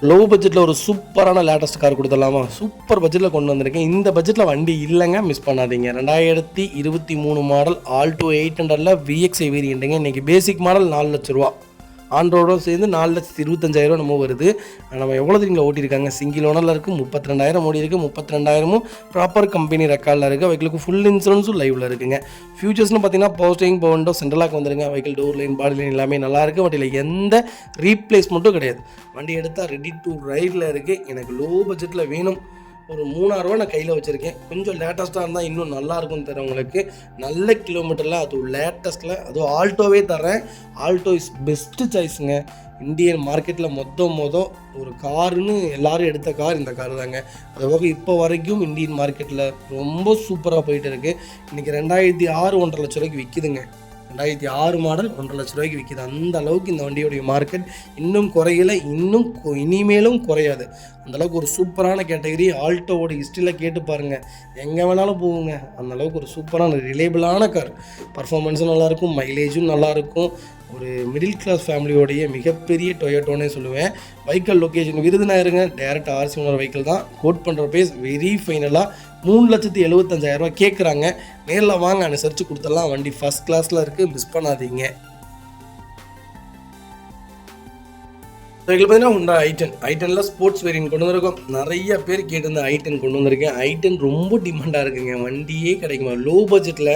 லோ பட்ஜெட்டில் ஒரு சூப்பரான லேட்டஸ்ட் கார் கொடுத்துடலாமா? சூப்பர் பட்ஜெட்டில் கொண்டு வந்திருக்கேன். இந்த பட்ஜெட்டில் வண்டி இல்லைங்க, மிஸ் பண்ணாதீங்க. 2023 மாடல் ஆல்டோ 800 VXI வேரியண்ட்டுங்க. இன்றைக்கி பேசிக் மாடல் 4 லட்ச ரூபா. ஆண்ட்ராய்டோட சேர்ந்து 4,25,000 நம்ம வருது. நம்ம எவ்வளோ தெரியுங்களா ஓட்டியிருக்காங்க? சிங்கிள் ஓனரில் இருக்குது. 32,000 ஓடி இருக்குது. 32,000 ப்ராப்பர் கம்பெனி ரெக்கார்டில் இருக்குது. வெஹிக்கிளுக்கு ஃபுல் இன்சூரன்ஸும் லைவில் இருக்குங்க. ஃபியூச்சர்ஸ்னு பார்த்தீங்கன்னா பவர் ஸ்டேரிங், பவர் விண்டோ, சென்ட்ரலாக வந்துருங்க. Vehicle door line, body line எல்லாமே நல்லாயிருக்கு. வண்டியில் எந்த ரீப்ளேஸ்மெண்ட்டும் கிடையாது. வண்டி எடுத்தால் ரெடி டு ரைடில் இருக்குது. எனக்கு லோ பட்ஜெட்டில் வேணும். ஒரு 3,000 ரூபா நான் கையில் வச்சுருக்கேன். கொஞ்சம் லேட்டஸ்ட்டாக இருந்தால் இன்னும் நல்லாயிருக்கும்னு தரவங்களுக்கு. நல்ல கிலோமீட்டரில் அதுவும் லேட்டஸ்ட்டில் அதுவும் ஆல்டோவே தரேன். ஆல்டோ இஸ் பெஸ்ட்டு சாய்ஸுங்க. இந்தியன் மார்க்கெட்டில் மொதல் ஒரு காருன்னு எல்லோரும் எடுத்த கார் இந்த கார் தாங்க. அதுபோக இப்போ வரைக்கும் இந்தியன் மார்க்கெட்டில் ரொம்ப சூப்பராக போயிட்டு இருக்குது. இன்றைக்கி 2006 1.5 லட்ச ரூபாய்க்கு விற்கிதுங்க. 2006 மாடல் 1.5 லட்ச ரூபாய்க்கு விற்கிது. அந்த அளவுக்கு இந்த வண்டியோடைய மார்க்கெட் இன்னும் குறையலை, இனிமேலும் குறையாது. அந்தளவுக்கு ஒரு சூப்பரான கேட்டகரி. ஆல்டோவோட ஹிஸ்ட்ரியில் கேட்டு பாருங்கள், எங்கே வேணாலும் போகுங்க. அந்தளவுக்கு ஒரு சூப்பரான ரிலேபிளான கார். பர்ஃபார்மன்ஸும் நல்லாயிருக்கும், மைலேஜும் நல்லாயிருக்கும். ஒரு மிடில் கிளாஸ் ஃபேமிலியோடைய மிகப்பெரிய டொயோட்டோனே சொல்லுவேன். வெஹிக்கிள் லொக்கேஷன் விருதுநகருங்க. டேரக்ட் RC ஓனர் வெஹிக்கிள் தான். கோட் பண்ணுற பேஸ் வெரி ஃபைனலாக 3,75,000 கேட்குறாங்க. நேரில் வாங்க, அனுசரித்து கொடுத்துடலாம். வண்டி ஃபஸ்ட் கிளாஸில் இருக்குது, மிஸ் பண்ணாதீங்க. பார்த்தீங்கன்னா உண்டா i10 ஸ்போர்ட்ஸ் வேரியன்ட் கொண்டு வந்திருக்கோம். நிறைய பேர் கேட்டிருந்த i10 கொண்டு வந்திருக்கேன். i10 ரொம்ப டிமாண்டாக இருக்குங்க. வண்டியே கிடைக்குமா? லோ பட்ஜெட்டில்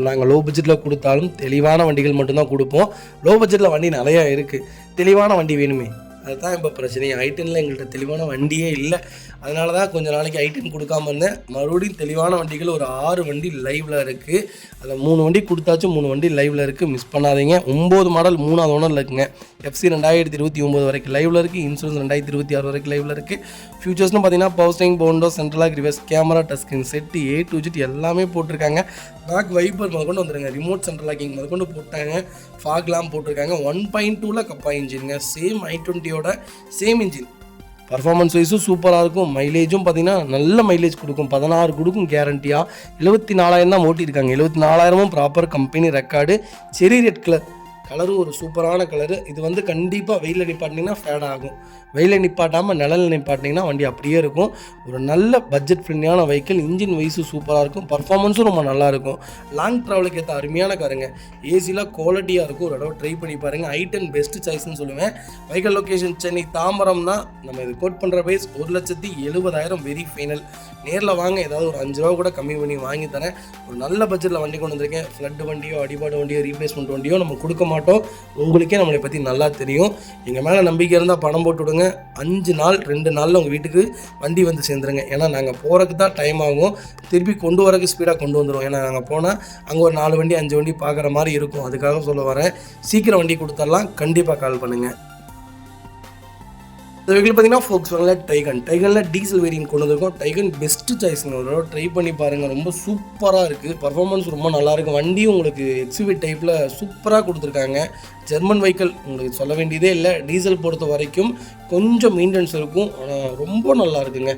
நாங்கள் லோ பட்ஜெட்டில் கொடுத்தாலும் தெளிவான வண்டிகள் மட்டும்தான் கொடுப்போம். லோ பட்ஜெட்டில் வண்டி நிறையா இருக்குது. தெளிவான வண்டி வேணுமே, அதுதான் இப்போ பிரச்சனை. i10ல் எங்கள்கிட்ட தெளிவான வண்டியே இல்லை. அதனால தான் கொஞ்சம் நாளைக்கு i10 கொடுக்காம இருந்தேன். மறுபடியும் தெளிவான வண்டிகள் ஒரு 6 வண்டி லைவில் இருக்குது. அதில் 3 வண்டி கொடுத்தாச்சு, 3 வண்டி லைவில் இருக்குது. மிஸ் பண்ணாதீங்க. 9 மாடல் 3வது ஓனரில் இருக்குங்க. FC 2029 வரைக்கும் லைவில் இருக்குது. இன்சூரன்ஸ் 2026 வரைக்கும் லைவில் இருக்குது. ஃபியூச்சர்ஸ்னு பார்த்தீங்கன்னா power steering, power window, central lock, reverse camera, touch screen set A to Z எல்லாமே போட்டிருக்காங்க. பேக் வைப்பர் முதற்கொண்டு வந்துருங்க. ரிமோட் சென்ட்ரல் லாக்கிங் முதற்கொண்டு போட்டாங்க. ஃபாக்லாம் போட்டிருக்காங்க. 1.2ல் கப்பா இன்ஜினுங்க. சேம் i20யோட சேம் இன்ஜின். பர்ஃபார்மன்ஸ் வைஸும் சூப்பராக இருக்கும். மைலேஜும் பார்த்திங்கன்னா நல்ல மைலேஜ் கொடுக்கும். 16 கொடுக்கும் கேரண்டியாக. 74,000 தான் ஓட்டியிருக்காங்க. 74,000 ப்ராப்பர் கம்பெனி ரெக்கார்டு. செரி ரெட் கலரும் ஒரு சூப்பரான கலரு. இது வந்து கண்டிப்பாக வெயிலில் நிப்பாட்டினீங்கன்னா ஃபேட் ஆகும். வெயிலில் நிப்பாட்டாமல் நிழலில் நிப்பாட்டினீங்கன்னா வண்டி அப்படியே இருக்கும். ஒரு நல்ல பட்ஜெட் ஃப்ரெண்ட்லியான வெஹிக்கிள். இன்ஜின் வைஸும் சூப்பராக இருக்கும். பர்ஃபார்மன்ஸும் ரொம்ப நல்லாயிருக்கும். லாங் ட்ராவலுக்கு ஏற்ற அருமையான காருங்க. ஏசியில் குவாலிட்டியாக இருக்கும். ஒரு தடவை ட்ரை பண்ணி பாருங்கள். i10 பெஸ்ட் சாய்ஸ்ன்னு சொல்லுவேன். வெஹிக்கிள் லொக்கேஷன் சென்னை தாம்பரம் தான். நம்ம இது கோட் பண்ணுற ப்ரைஸ் 1,70,000 வெரி ஃபைனல். நேரில் வாங்க, ஏதாவது ஒரு 5 ரூபா கூட கம்மி பண்ணி வாங்கி தரேன். ஒரு நல்ல பட்ஜெட்டில் வண்டி கொண்டு வந்திருக்கேன். ஃப்ளட் வண்டியோ, அடிபாடு வண்டியோ, ரீப்ளேஸ்மெண்ட் வண்டியோ நம்ம கொடுக்க மாட்டோம். உங்களுக்கே நம்மளை பற்றி நல்லா தெரியும். எங்கள் மேலே நம்பிக்கை இருந்தால் பணம் போட்டு விடுங்க. 5 நாள் 2 நாளில் உங்கள் வீட்டுக்கு வண்டி வந்து சேர்ந்துருங்க. ஏன்னா நாங்கள் போகிறதுக்கு தான் டைம் ஆகும். திருப்பி கொண்டு வரக்கு ஸ்பீடாக கொண்டு வந்துடுவோம். ஏன்னா நாங்கள் போனால் அங்கே ஒரு 4 வண்டி 5 வண்டி பார்க்குற மாதிரி இருக்கும். அதுக்காக சொல்ல வரேன். சீக்கிரம் வண்டி கொடுத்துடலாம். கண்டிப்பாக கால் பண்ணுங்கள். இந்த வெஹிக்கிள் பார்த்தீங்கன்னா Volkswagen டைகனில் டீசல் வேரியன்ட் கொண்டு வந்திருக்கோம். டைகன் பெஸ்ட்டு சாய்ஸுங்க. ஒரு தடவை ட்ரை பண்ணி பாருங்கள். ரொம்ப சூப்பராக இருக்குது. பர்ஃபார்மன்ஸ் ரொம்ப நல்லாயிருக்கு. வண்டியும் உங்களுக்கு XUV டைப்பில் சூப்பராக கொடுத்துருக்காங்க. ஜெர்மன் வெஹிக்கிள் உங்களுக்கு சொல்ல வேண்டியதே இல்லை. டீசல் பொறுத்த வரைக்கும் கொஞ்சம் மெயின்டெனன்ஸ் இருக்கும். ஆனால் ரொம்ப நல்லா இருக்குங்க.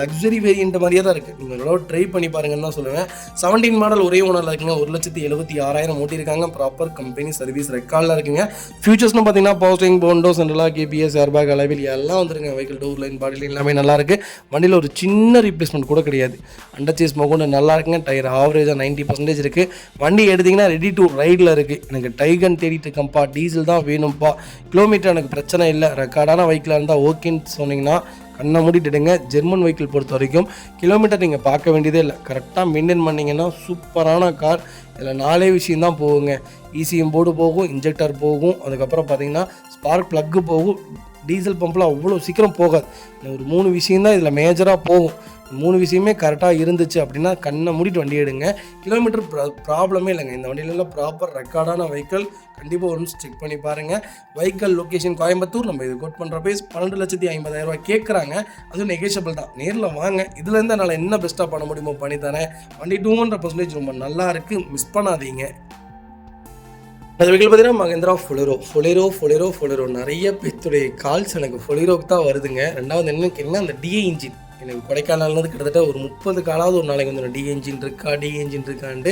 லக்ஸரி வேரியன்ட் மாதிரியே தான் இருக்குது. நீங்கள் ஒரு ட்ரை பண்ணி பாருங்கன்னு தான் சொல்லுவேன். 17 மாடல் ஒரே ஓனரில் இருக்குங்க. 1,76,000 ஓட்டியிருக்காங்க. ப்ராப்பர் கம்பெனி சர்வீஸ் ரெக்கார்டில் இருக்குங்க. ஃபியூச்சர்ஸ்னு பார்த்தீங்கன்னா power steering, power window, central lock, ABS, airbag, alloy wheel எல்லாம் வந்துருங்க. Vehicle door line, body line எல்லாமே நல்லாயிருக்கு. வண்டியில் ஒரு சின்ன ரீப்ளேஸ்மெண்ட் கூட கிடையாது. அண்டர் சேஸ் மொகொண்டு நல்லா இருக்குங்க. டயர் ஆவரேஜாக 90% இருக்குது. வண்டி எடுத்திங்கன்னா ரெடி டு ரைடில் இருக்குது. எனக்கு டைகன் தேடிட்டு இருக்கேன்ப்பா, டீசல் தான் வேணும்ப்பா, கிலோமீட்டர் எனக்கு பிரச்சனை இல்லை, ரெக்கார்டான வெஹிக்கிளாக இருந்தால் ஓகேன்னு சொன்னீங்கன்னா கண்ணை மூடிட்டுடுங்க. ஜெர்மன் வெஹிக்கிள் பொறுத்த வரைக்கும் கிலோமீட்டர் நீங்கள் பார்க்க வேண்டியதே இல்லை. கரெக்டாக மெயின்டைன் பண்ணிங்கன்னா சூப்பரான கார். இதில் 4 விஷயந்தான் போகுங்க. ECM போர்டு போகும், இன்ஜெக்டர் போகும், அதுக்கப்புறம் பார்த்தீங்கன்னா ஸ்பார்க் ப்ளக்கு போகும். டீசல் பம்பில் அவ்வளோ சீக்கிரம் போகாது. ஒரு 3 விஷயந்தான் இதில் மேஜராக போகும். 3 விஷயமே கரெக்டாக இருந்துச்சு அப்படின்னா கண்ணை மூடிட்டு வண்டி எடுங்க. கிலோமீட்டர் ப்ராப்ளமே இல்லைங்க. இந்த வண்டியிலலாம் ப்ராப்பர் ரெக்கார்டான வெஹிக்கிள். கண்டிப்பாக ஒரு நிமிஷம் செக் பண்ணி பாருங்கள். Vehicle location Coimbatore. நம்ம இது கோட் பண்ணுற ப்ரைஸ் 12,50,000 கேட்குறாங்க. அதுவும் நெகோஷியபிள் தான். நேரில் வாங்க. இதுலேருந்து என்னால் என்ன பெஸ்ட்டாக பண்ண முடியுமோ பண்ணித்தரேன். வண்டி 200% ரொம்ப நல்லா இருக்குது. மிஸ் பண்ணாதீங்க. அது வெஹிக்கிள் பார்த்தீங்கன்னா மகேந்திரா ஃபொலேரோ நிறைய பேத்துடைய கால்ஸ் எனக்கு ஃபொலேரோக்கு தான் வருதுங்க. ரெண்டாவது என்ன அந்த DI இன்ஜின் எனக்கு கொடைக்கானல்னு கிட்டத்தட்ட ஒரு 30 காலாவது ஒரு நாளைக்கு வந்து DI இன்ஜின் இருக்கான்ட்டு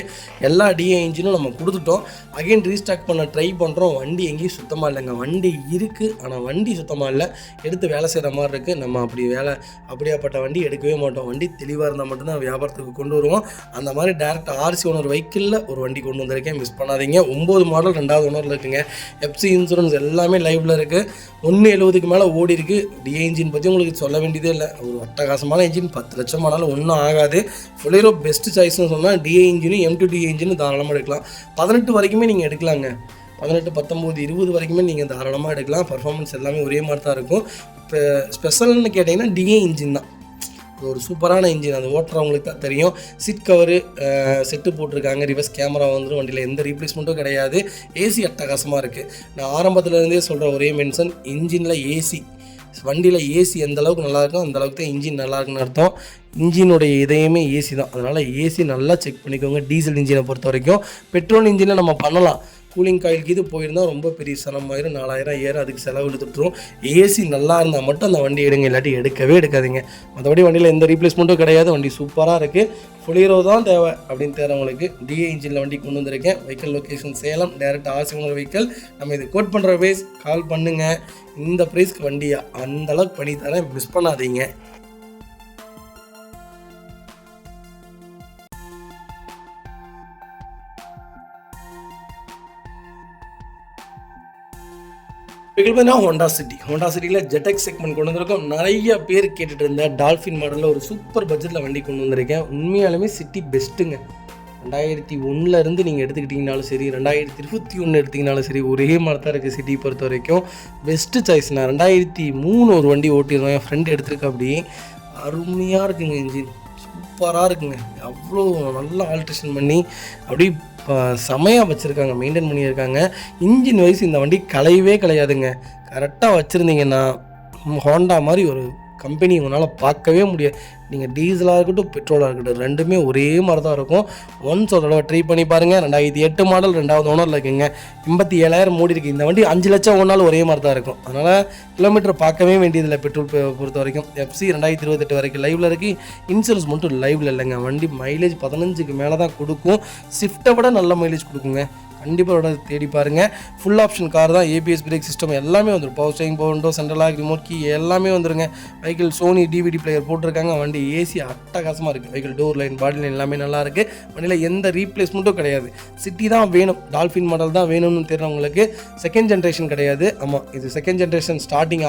எல்லா DI இன்ஜினும் நம்ம கொடுத்துட்டோம். அகைன் ரீஸ்டாக் பண்ண ட்ரை பண்ணுறோம். வண்டி எங்கேயும் சுத்தமாக இல்லைங்க. வண்டி இருக்குது, ஆனால் வண்டி சுத்தமாக இல்லை. எடுத்து வேலை செய்கிற மாதிரி இருக்குது. நம்ம அப்படியாப்பட்ட வண்டி எடுக்கவே மாட்டோம். வண்டி தெளிவாக இருந்தால் மட்டும்தான் வியாபாரத்துக்கு கொண்டு வருவோம். அந்த மாதிரி டேரக்ட் RC ஓனர் வெஹிக்கிளில் ஒரு வண்டி கொண்டு வந்திருக்கேன். மிஸ் பண்ணாதீங்க. 9 மாடல் 2வது ஓனரில் இருக்குங்க. FC இன்சூரன்ஸ் எல்லாமே லைவில் இருக்குது. 170க்கு மேலே ஓடி இருக்குது. DI இன்ஜின் பற்றி உங்களுக்கு சொல்ல வேண்டியதே இல்லை. ஒரு அட்டகாசமான இன்ஜின். 10 லட்சம் ஆனாலும் ஒன்றும் ஆகாது. ஃபொலேரோ பெஸ்ட் சாய்ஸ்னு சொன்னால் DI இன்ஜினும் M2DI இன்ஜினும் தாராளமாக எடுக்கலாம். 18 வரைக்குமே நீங்கள் எடுக்கலாங்க. 18, 19, 20 வரைக்குமே நீங்கள் தாராளமாக எடுக்கலாம். பர்ஃபார்மன்ஸ் எல்லாமே ஒரே மாதிரி தான் இருக்கும். இப்போ ஸ்பெஷல்னு கேட்டிங்கன்னா DI இன்ஜின் தான். ஒரு சூப்பரான இன்ஜின். அது ஓட்டுறவங்களுக்கு தான் தெரியும். சீட் கவரு செட்டு போட்டிருக்காங்க. ரிவர்ஸ் கேமரா வந்துடும். வண்டியில் எந்த ரீப்ளேஸ்மெண்ட்டும் கிடையாது. AC அட்டகாசமாக இருக்குது. நான் ஆரம்பத்துலேருந்தே சொல்கிற ஒரே மென்ஷன், இன்ஜினில் AC, வண்டியில் AC எந்த அளவுக்கு நல்லாயிருக்கும் அந்த அளவுக்கு தான் இன்ஜின் நல்லாயிருக்குன்னு அர்த்தம். இன்ஜினுடைய இதயமே AC தான். அதனால் AC நல்லா செக் பண்ணிக்கோங்க. டீசல் இன்ஜினை பொறுத்த வரைக்கும். பெட்ரோல் இன்ஜினை நம்ம பண்ணலாம். கூலிங் காயிலுக்கு இது போயிருந்தால் ரொம்ப பெரிய சிரமமாயிரும். 4,000 ஏற அதுக்கு செலவு எடுத்துட்டுரும். AC நல்லா இருந்தால் மட்டும் அந்த வண்டி எடுங்க, இல்லாட்டி எடுக்கவே எடுக்காதீங்க. மற்றபடி வண்டியில் எந்த ரீப்ளேஸ்மெண்ட்டும் கிடையாது. வண்டி சூப்பராக இருக்குது. ஃபொலேரோ தான் தேவை அப்படின்னு தேர்றவங்களுக்கு DI இன்ஜினில் வண்டி கொண்டு வந்திருக்கேன். Vehicle location Salem. Direct RC owner vehicle. நம்ம இது கோட் பண்ணுற ப்ரைஸ் கால் பண்ணுங்கள். இந்த ப்ரைஸ்க்கு வண்டியை அந்தளவுக்கு பண்ணி தரேன். மிஸ் பண்ணாதீங்க. ஹோண்டா சிட்டியில் ஜெட்டெக்ஸ் செக்மெண்ட் கொண்டு வந்திருக்கோம். நிறைய பேர் கேட்டுட்டு இருந்த டால்ஃபின் மாடலில் ஒரு சூப்பர் பட்ஜெட்டில் வண்டி கொண்டு வந்திருக்கேன். உண்மையாலுமே சிட்டி பெஸ்ட்டுங்க. 2001 நீங்கள் எடுத்துக்கிட்டிங்கனாலும் சரி, 2021 எடுத்திங்கனாலும் சரி, ஒரே மாதிரி தான் இருக்குது சிட்டி பொறுத்த வரைக்கும். Best choice. நான் 2003 ஒரு வண்டி ஓட்டிடுவேன், என் ஃப்ரெண்ட் எடுத்துருக்க. அப்படி அருமையாக இருக்குங்க, இன்ஜின் சூப்பராக இருக்குங்க. அவ்வளோ நல்லா ஆல்ட்ரேஷன் பண்ணி அப்படி செமையாக வச்சுருக்காங்க, மெயின்டைன் பண்ணியிருக்காங்க. இன்ஜின் வைஸ் இந்த வண்டி கலையவே கலையாதுங்க. கரெக்டாக வச்சுருந்தீங்கன்னா ஹோண்டா மாதிரி ஒரு கம்பெனி உங்களால் பார்க்கவே முடியாது. நீங்கள் டீசலாக இருக்கட்டும் பெட்ரோலாக இருக்கட்டும் ரெண்டுமே ஒரே மாதிரி தான் இருக்கும். ஒன்ஸ் ஒரு தடவை ட்ரை பண்ணி பாருங்கள். 2008 மாடல் 2வது ஓனரில் இருக்குங்க. 87,000 மூடி இருக்குது. இந்த வண்டி 5 லட்சம் ஓனாலும் ஒரே மாதிரி தான் இருக்கும். அதனால் கிலோமீட்டர் பார்க்கவே வேண்டியதில்லை பெட்ரோல் பொறுத்த வரைக்கும். எஃப்சி 2028 வரைக்கும் லைவில் இருக்குது. இன்சூரன்ஸ் மட்டும் லைவில் இல்லைங்க. வண்டி மைலேஜ் 15க்கு மேலே தான் கொடுக்கும். ஸ்விஃப்ட்டை விட நல்ல மைலேஜ் கொடுக்குங்க. கண்டிப்பாக தேடி பாருங்கள். ஃபுல் ஆப்ஷன் கார் தான். ஏபிஎஸ் பிரேக் சிஸ்டம் எல்லாமே வந்துடும். Power steering, power window, central lock, remote key எல்லாமே வந்துருங்க. வெஹிக்கிள் சோனி டிவிடி பிளேயர் போட்டிருக்காங்க. வண்டி ஏசி அட்டகாசமாக இருக்குது. Vehicle door line, body line எல்லாமே நல்லா இருக்குது. வண்டியில் எந்த ரீப்ளேஸ்மெண்ட்டும் கிடையாது. சிட்டி தான் வேணும், டால்ஃபின் மாடல் தான் வேணும்னு தெரிறவங்களுக்கு செகண்ட் ஜென்ரேஷன் கிடையாது. ஆமாம், இது செகண்ட் ஜென்ரேஷன் ஸ்டார்டிங்